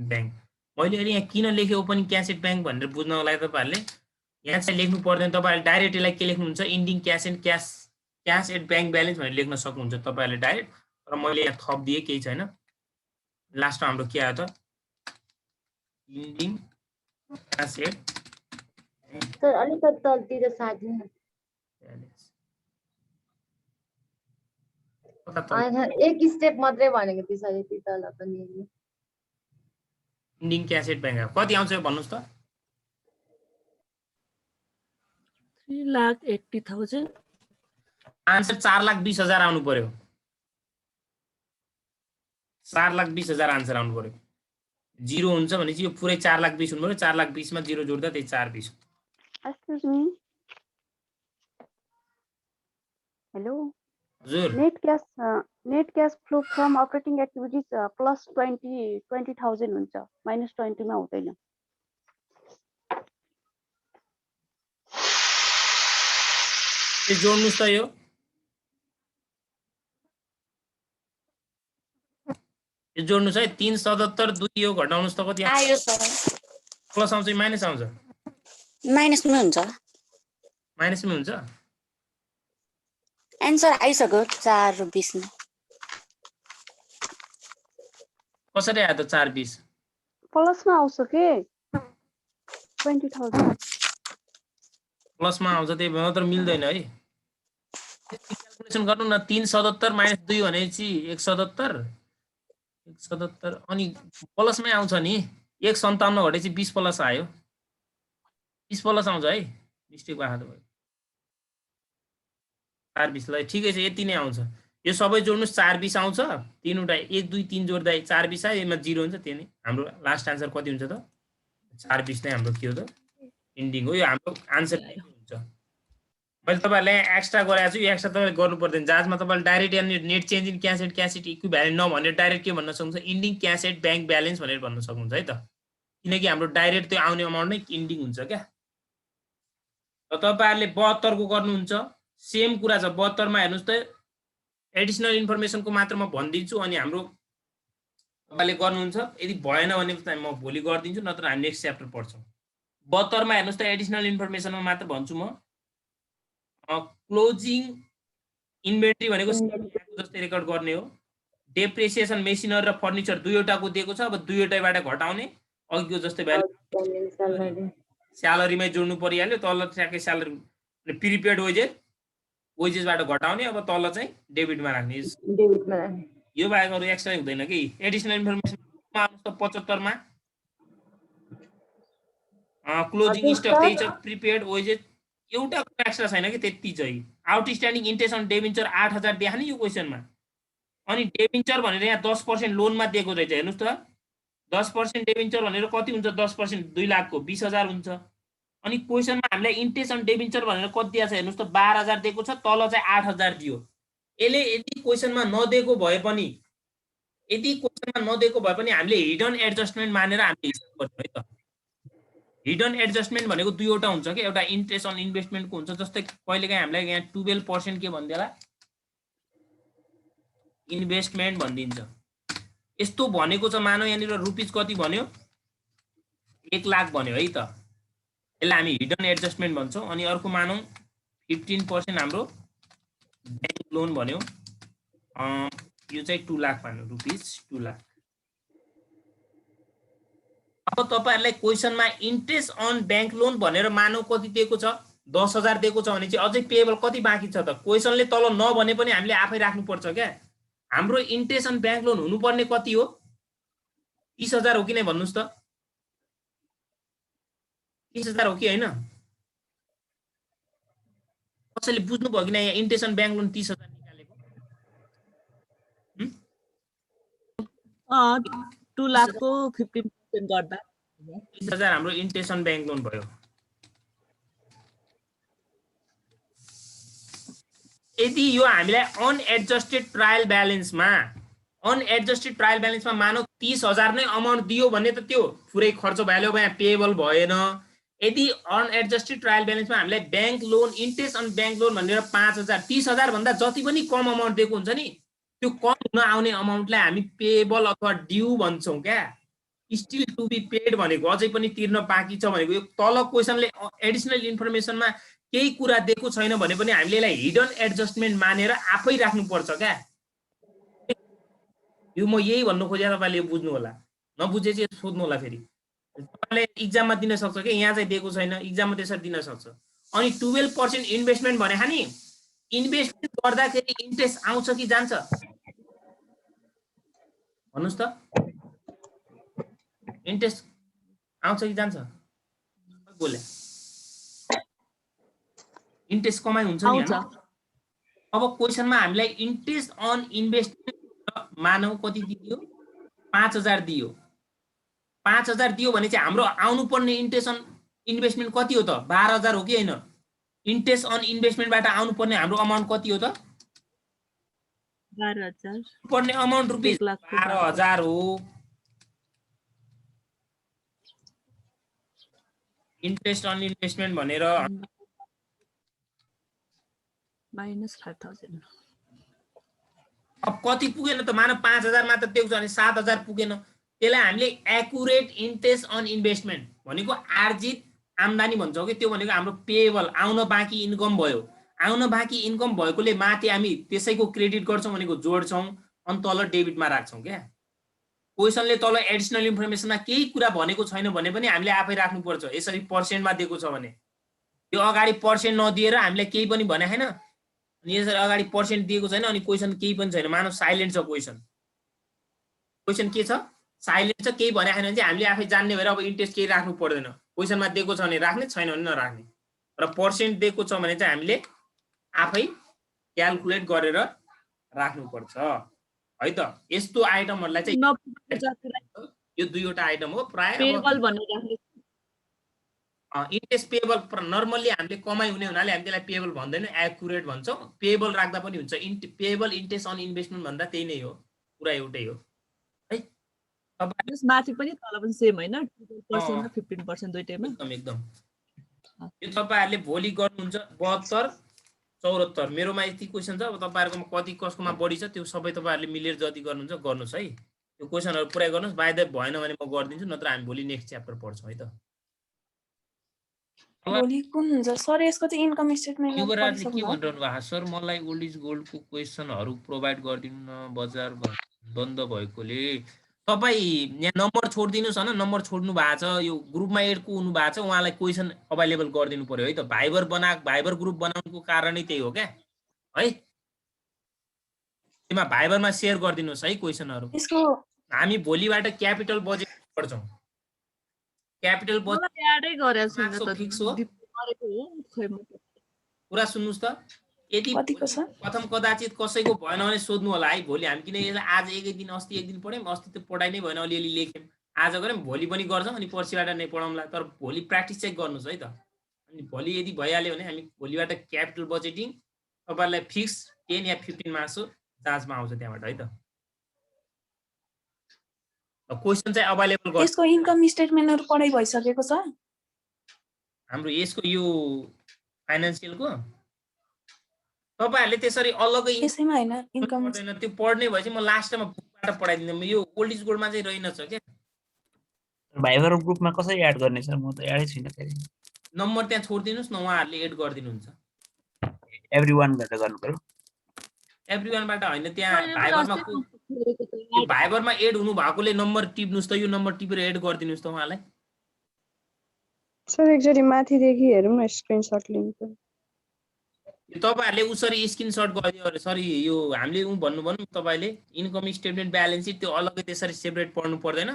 बैंक। मैले अहिले यहाँ किन लेखे ओपनिङ क्याश एट बैंक भनेर बुझ्नको लागि तपाईहरुले यहाँ चाहिँ लेख्नु पर्दैन, तपाईहरुले डाइरेक्ट यसलाई के लेख्नुहुन्छ ending cash and cash at bank balance भनेर लेख्न सक्नुहुन्छ तपाईहरुले डाइरेक्ट। र मैले यहाँ थप दिए केही छैन। लास्टमा हाम्रो के आयो त इन्डिङ क्याश एट सर अलिकति तलतिर सार्दिनु एक स्टेप मात्रै भनेको थियो सर, यति तल पनि इन्डिङ क्याश एट बैंक कति आउँछ भन्नुस् त 3,80,000 आन्सर 4,20,000 आउनु पर्यो। 4,20,000 आन्सर आउनु पर्यो। 0 हुन्छ भने चाहिँ यो पुरै 4,20,000 हुनु पर्यो। 4,20,000 मा 0 जोड्दा त्यही 4,20,000। Excuse me. Hello. हजुर Net cash flow from operating activities plus 20,000 हुन्छ minus 20 मा हुँदैन। यो जोड्नुस् त यो जोड्नुस् है 377 2 यो घटाउनुस् त कति आयो सर प्लस आउँछ कि माइनस आउँछ? माइनसमै हुन्छ। माइनसमै हुन्छ। एन्सर आइसक्यो 420 मा। कसरी आयो त 420? प्लसमा आउँछ के 20,000 प्लसमा आउँछ त्यही मात्र मिल्दैन है। क्याल्कुलेसन गर्नु न 377 माइनस 2 भनेपछि 177 अनि प्लसमै आउँछ नि 157 घटेपछि 20 प्लस आयो 20 प्लस आउँछ है। मिस्टेक भएको त भयो 420 लाई ठिकै छ यति नै आउँछ। यो सबै जोड्नुस् 420 आउँछ। तीनवटा 1 2 3 जोड्दा 420 आयो, यसमा 0 हुन्छ त्यही नै हाम्रो लास्ट आन्सर कति हुन्छ त 420 नै हाम्रो के हो त इन्डिङ हो। यो हाम्रो आन्सर हुन्छ। मैले तपाईहरुलाई एक्स्ट्रा गराएको छु, यो एक्स्ट्रा तपाईले गर्नु पर्दैन। जाँचमा तपाईले डाइरेक्ट यहाँ net change in cash at equivalent नभनेर डाइरेक्ट के भन्न सक्नुहुन्छ ending cash at bank balance भनेर भन्न सक्नुहुन्छ है त, किनकि हाम्रो डाइरेक्ट त्यो आउने अमाउन्ट नै इन्डिङ हुन्छ क्या। र तपाईहरुले 72 को गर्नुहुन्छ सेम कुरा छ। 72 मा हेर्नुस् त एडिसनल इन्फर्मेसनको मात्र म भन्दिन्छु अनि हाम्रो तपाईले गर्नुहुन्छ। यदि भएन भने म भोलि गर्दिन्छु, नत्र हामी नेक्स्ट च्याप्टर पढ्छौं। 72 मा हेर्नुस् त एडिसनल इन्फर्मेसनमा मात्र भन्छु म। क्लोजिङ इन्भेन्टरी भनेको जस्तै रेकर्ड गर्ने हो। डेप्रिसिएसन मेसिनरी र फर्निचर दुईवटाको दिएको छ। अब दुईवटैबाट घटाउने अघिको जस्तै भ्यालु स्यालेरीमै जोड्नु परिहाल्यो। तल ट्याक्कै स्यालेरी प्रिपेड वेजेसबाट घटाउने, अब तल चाहिँ डेबिटमा राख्ने। यो बाहेक अरु एक्स्ट्रा हुँदैन कि। एडिसनल इन्फर्मेसन आउनुहोस् त 75 मा क्लोजिङ हजुर स्टक सर। त्यही छ प्रिपेड वेजेस एउटा कुरा एक्स्ट्रा छैन कि त्यति चाहिँ आउटस्ट्यान्डिङ इन्ट्रेस्ट अन डेबिन्चर 8000 देखा नि यो क्वेसनमा अनि डेबिन्चर भनेर यहाँ 10% लोनमा दिएको रहेछ हेर्नुस् त 10% डेबिन्चर भनेर कति हुन्छ 10% 2 लाखको 20000 हुन्छ अनि क्वेसनमा हामीलाई इन्ट्रेस्ट अन डेबिन्चर भनेर कति दिएको छ हेर्नुस् त 12000 दिएको छ तल चाहिँ 8000 दियो यसले यदि क्वेसनमा नदिएको भए पनि हामीले हिडन एडजस्टमेन्ट मानेर हामीले हिसाब गर्छौँ है त हिडन एडजस्टमेन्ट भनेको दुईवटा हुन्छ कि एउटा इन्ट्रेस्ट अन इन्भेस्टमेन्टको हुन्छ जस्तै कहिलेकाहीँ हामीलाई यहाँ 12% के भन्देला इन्भेस्टमेन्ट भनिदिन्छ यस्तो भनेको छ मानौ यहाँनिर रुपिस कति भन्यो 1 लाख भन्यो है त यसलाई हामी हिडन एडजस्टमेन्ट भन्छौँ अनि अर्को मानौ 15% हाम्रो ब्याङ्क लोन भन्यो यो चाहिँ 2 लाख भन्यो रुपिस 2 लाख अब तपाईहरुलाई क्वेसनमा इन्ट्रेस्ट अन ब्याङ्क लोन भनेर मानौ कति दिएको छ 10000 दिएको छ भने चाहिँ अझै पेएबल कति बाँकी छ त क्वेसनले तल नभने पनि हामीले आफै राख्नु पर्छ क्या हाम्रो इन्ट्रेस्ट अन ब्याङ्क लोन हुनुपर्ने कति हो 30000 हो कि नै भन्नुस् त 30000 हो कि हैन कसैले बुझ्नु भयो कि न यहाँ इन्ट्रेस्ट अन ब्याङ्क लोन 30000 निकालेको 2 लाखको 15% गर्दा 30000 हाम्रो इन्ट्रेस्ट अन ब्याङ्क लोन भयो यदि यो हामीलाई अनएडजस्टेड ट्रायल ब्यालेन्समा मानौ 30000 नै अमाउन्ट दियो भने त त्यो पुरै खर्च भइहाल्यो अब यहाँ पेएबल भएन यदि अनएडजस्टेड ट्रायल ब्यालेन्समा हामीलाई bank loan interest on bank loan भनेर 5000 30000 भन्दा जति पनि कम अमाउन्ट दिएको हुन्छ नि त्यो कम हुन आउने अमाउन्टलाई हामी पेएबल अथवा ड्यू भन्छौँ क्या स्टिल टु बी पेड भनेको अझै पनि तिर्न बाँकी छ भनेको यो तल क्वेसनले एडिसनल इन्फर्मेसनमा केही कुरा दिएको छैन भने पनि हामीले यसलाई हिडन एडजस्टमेन्ट मानेर आफै राख्नु पर्छ क्या यो म यही भन्नु खोजेँ तपाईले यो बुझ्नु होला नबुझे चाहिँ सोध्नु होला फेरि तपाईले एक्जाममा दिन सक्छ के यहाँ चाहिँ दिएको छैन एक्जाममा त्यसरी दिन सक्छ अनि 12% इन्भेस्टमेन्ट भने खानी इन्भेस्टमेन्ट गर्दाखेरि इन्ट्रेस्ट आउँछ कि जान्छ भन्नुस् त इन्ट्रेस्ट आउँछ कि जान्छ बोले इन्ट्रेस्ट कमाइ हुन्छ नि अब क्वेसनमा हामीलाई इन्ट्रेस्ट अन इन्भेस्टमेन्ट मानौ कति दियो 5000 दियो 5000 दियो भने चाहिँ हाम्रो आउनुपर्ने इन्ट्रेस्ट अन इन्भेस्टमेन्ट कति हो त 12000 हो कि हैन इन्ट्रेस्ट अन इन्भेस्टमेन्टबाट आउनुपर्ने हाम्रो अमाउन्ट कति हो त 12000 पर्ने अमाउन्ट रुपिस 12000 हो इन्ट्रेस्ट अन इन्भेस्टमेन्ट भनेर -5000 अब कति पुगेन त मानव 5000 मात्र दिएको छ भने 7000 पुगेन त्यसलाई हामीले एक्युरेट इन्ट्रेस्ट अन इन्भेस्टमेन्ट भनेको आर्जित आम्दानी भन्छौँ कि त्यो भनेको हाम्रो पेएबल आउन बाँकी इन्कम भयो आउन बाँकी इन्कम भएकोले माथि हामी त्यसैको क्रेडिट गर्छौँ भनेको जोड्छौँ अनि तल डेबिटमा राख्छौँ क्या क्वेसनले तल एडिसनल इन्फर्मेसनमा केही कुरा भनेको छैन भने पनि हामीले आफै राख्नुपर्छ यसरी पर्सेन्टमा दिएको छ भने यो अगाडि पर्सेन्ट नदिएर हामीलाई केही पनि भने हैन अनि यसरी अगाडि पर्सेन्ट दिएको छैन अनि क्वेसन केही पनि छैन मानव साइलेन्ट छ क्वेसन के छ साइलेन्ट छ केही भने छैन भने चाहिँ हामीले आफै जान्ने भएर अब इन्ट्रेस्ट केही राख्नु पर्दैन क्वेसनमा दिएको छ भने राख्ने छैन भने नराख्ने र पर्सेन्ट दिएको छ भने चाहिँ हामीले आफै क्याल्कुलेट गरेर राख्नुपर्छ है त यस्तो आइटमहरुलाई चाहिँ यो दुईवटा आइटम हो प्राय पेएबल भनेर राख्ने इन्ट्रेस्ट पेएबल नर्मल्ली हामीले कमाइ हुने हुनाले हामी त्यसलाई पेएबल भन्दैन एक्युरेट भन्छौँ पेएबल राख्दा पनि हुन्छ पेएबल इन्ट्रेस्ट अन इन्भेस्टमेन्ट भन्दा त्यही नै हो पुरा एउटै हो है तपाईहरु माथि पनि तल पनि सेम हैन 12% र 15% दुईटैमा एकदम यो तपाईहरुले भोलि गर्नुहुन्छ 72 74 मेरोमा यति क्वेशन छ अब तपाईहरुकोमा कति कसकोमा बढी छ त्यो सबै तपाईहरुले मिलेर जति गर्नुहुन्छ गर्नुस् है यो क्वेशनहरु पुरै गर्नुस् बाइ द भएन भने म गर्दिन्छु नत्र हामी भोलि नेक्स्ट च्याप्टर पढ्छौं है त भोलि कुन हुन्छ सर यसको चाहिँ इन्कम स्टेटमेन्ट युवराजले के भनिरहनु भएको सर मलाई ओल्ड इज गोल्डको क्वेशनहरु प्रोभाइड गरिदिनु न बजार बन्द भएकोले तपाई यहाँ नम्बर छोड्दिनुस् हैन नम्बर छोड्नु भएको छ यो ग्रुपमा एड को हुनु भएको छ उहाँलाई क्वेशन अवेलेबल गरिदिनु पर्यो है त भाइबर ग्रुप बनाउनुको कारणै त्यही हो क्या है त्यसमा भाइबरमा शेयर गरिदिनुस् है क्वेशनहरु यसको हामी भोलिबाट क्यापिटल बजेट गर्छौँ। क्यापिटल बजेट मलाई यादै गरेको छैन मार्क्स त फिक्स हो। गरेको हो खोइ म त। कुरा सुन्नुहोस् त, यदि कतिको छ? प्रथम कदाचित कसैको भएन भने सोध्नु होला है। भोलि हामी किन यसलाई आज एकै दिन अस्ति एक दिन पढ्यौँ, अस्ति त पढाइ नै भएन, अलिअलि लेख्यौँ, आज गऱ्यौँ, भोलि पनि गर्छौँ अनि पर्सिबाट नै पढाउँला। तर भोलि प्र्याक्टिस चाहिँ गर्नुहोस् है त। अनि भोलि यदि भइहाल्यो भने हामी भोलिबाट क्यापिटल बजेटिङ तपाईँहरूलाई फिक्स 10 या 15 मार्क्स जाँचमा आउँछ त्यहाँबाट है त। क्वेसन चाहिँ अभाइलेबल गर्छ यसको इन्कम स्टेटमेन्टहरु पढाइ भइसकेको छ? हाम्रो यसको यो फाइनान्सियलको। तपाईहरुले त्यसरी अलग्गै यसैमा हैन इन्कम पर्दैन, त्यो पढ्ने भएपछि म लास्टमा बुकबाट पढाइदिन्छु। यो ओल्ड इज गोल्डमा चाहिँ रहेनछ के। भाइबर ग्रुपमा कसरी एड गर्ने सर? म त एडै छैन फेरि। नम्बर त्यहाँ छोडिदिनुस् न, उहाँहरूले एड गरिदिनुहुन्छ। एभ्रीवन गरेर गर्नु पर्यो। एभ्रीवानबाट हैन, त्यहाँ भाइबरमा यो भाइबरमा एड हुनु भएकोले नम्बर टिप्नुस् त, यो नम्बर टिपेर एड गरिदिनुस् त उहाँलाई। सर एकचोटि माथिदेखि हेरौँ न, स्क्रिनसट लिन्छु। तपाईहरुले उसरी स्क्रिनशट गरिदियो अरे सरी, यो हामीले भन्नु तपाईले इन्कम स्टेटमेन्ट ब्यालेन्स सिट त्यो अलग्गै त्यसरी सेपरेट पढ्नु पर्दैन।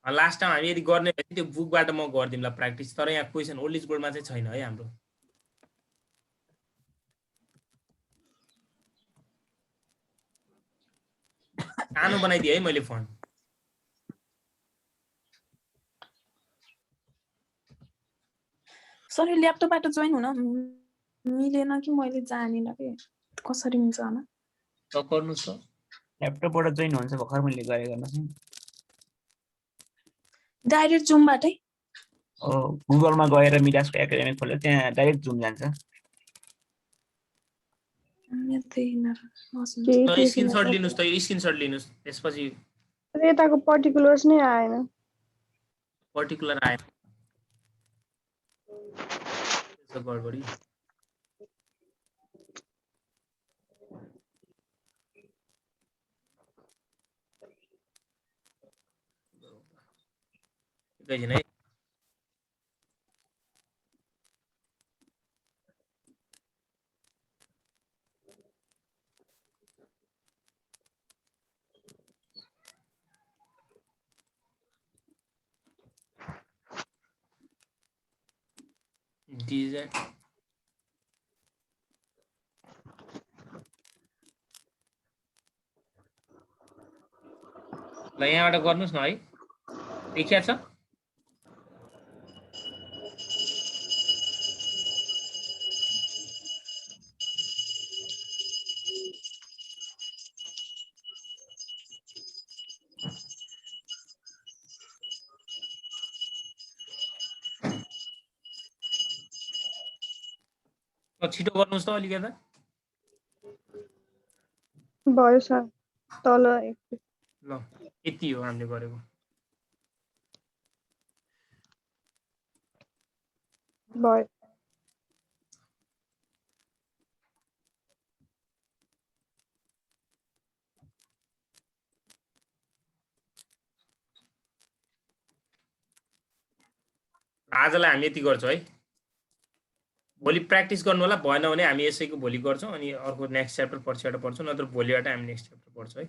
लास्ट टाइम हामी यदि गर्ने भए त्यो बुकबाट म गर्दिमला प्र्याक्टिस। तर यहाँ क्वेसन ओल्ड इज गोल्डमा चाहिँ छैन है हाम्रो। सानो बनाइदिए है मैले फन्ट। सरी ल्यापटपबाट जोइन हुन मिलेन कि मैले जानिन के कसरी हुन्छ होला। त गर्नुस् त। ल्यापटपबाट जोइन हुन्छ भर्खर मैले गरेको गर्नु। डाइरेक्ट जुमबाटै? गुगलमा गएर मिडासको एकाडेमी खोलेर त्यहाँ डाइरेक्ट जुम जान्छ। स्क्रिनशट लिनुस् त, यो स्क्रिनशट लिनुस्, त्यसपछि यताको पर्टिकुलर्स नै आएन। पर्टिकुलर आएन त्यसो गडबडी। एकैछिन है। डिजाइन ल यहाँबाट गर्नुस् न है, देखिया छ? छिटो गर्नुस् त अलिकति। भयो सर, तल ल यति हो हामीले गरेको। भयो। आजलाई हामी यति गर्छौँ है। भोलि प्र्याक्टिस गर्नु होला, भएन भने हामी यसैको भोलि गर्छौँ अनि अर्को नेक्स्ट च्याप्टर पर्सिबाट पढ्छौँ, नत्र भोलिबाट हामी नेक्स्ट च्याप्टर पढ्छौँ है।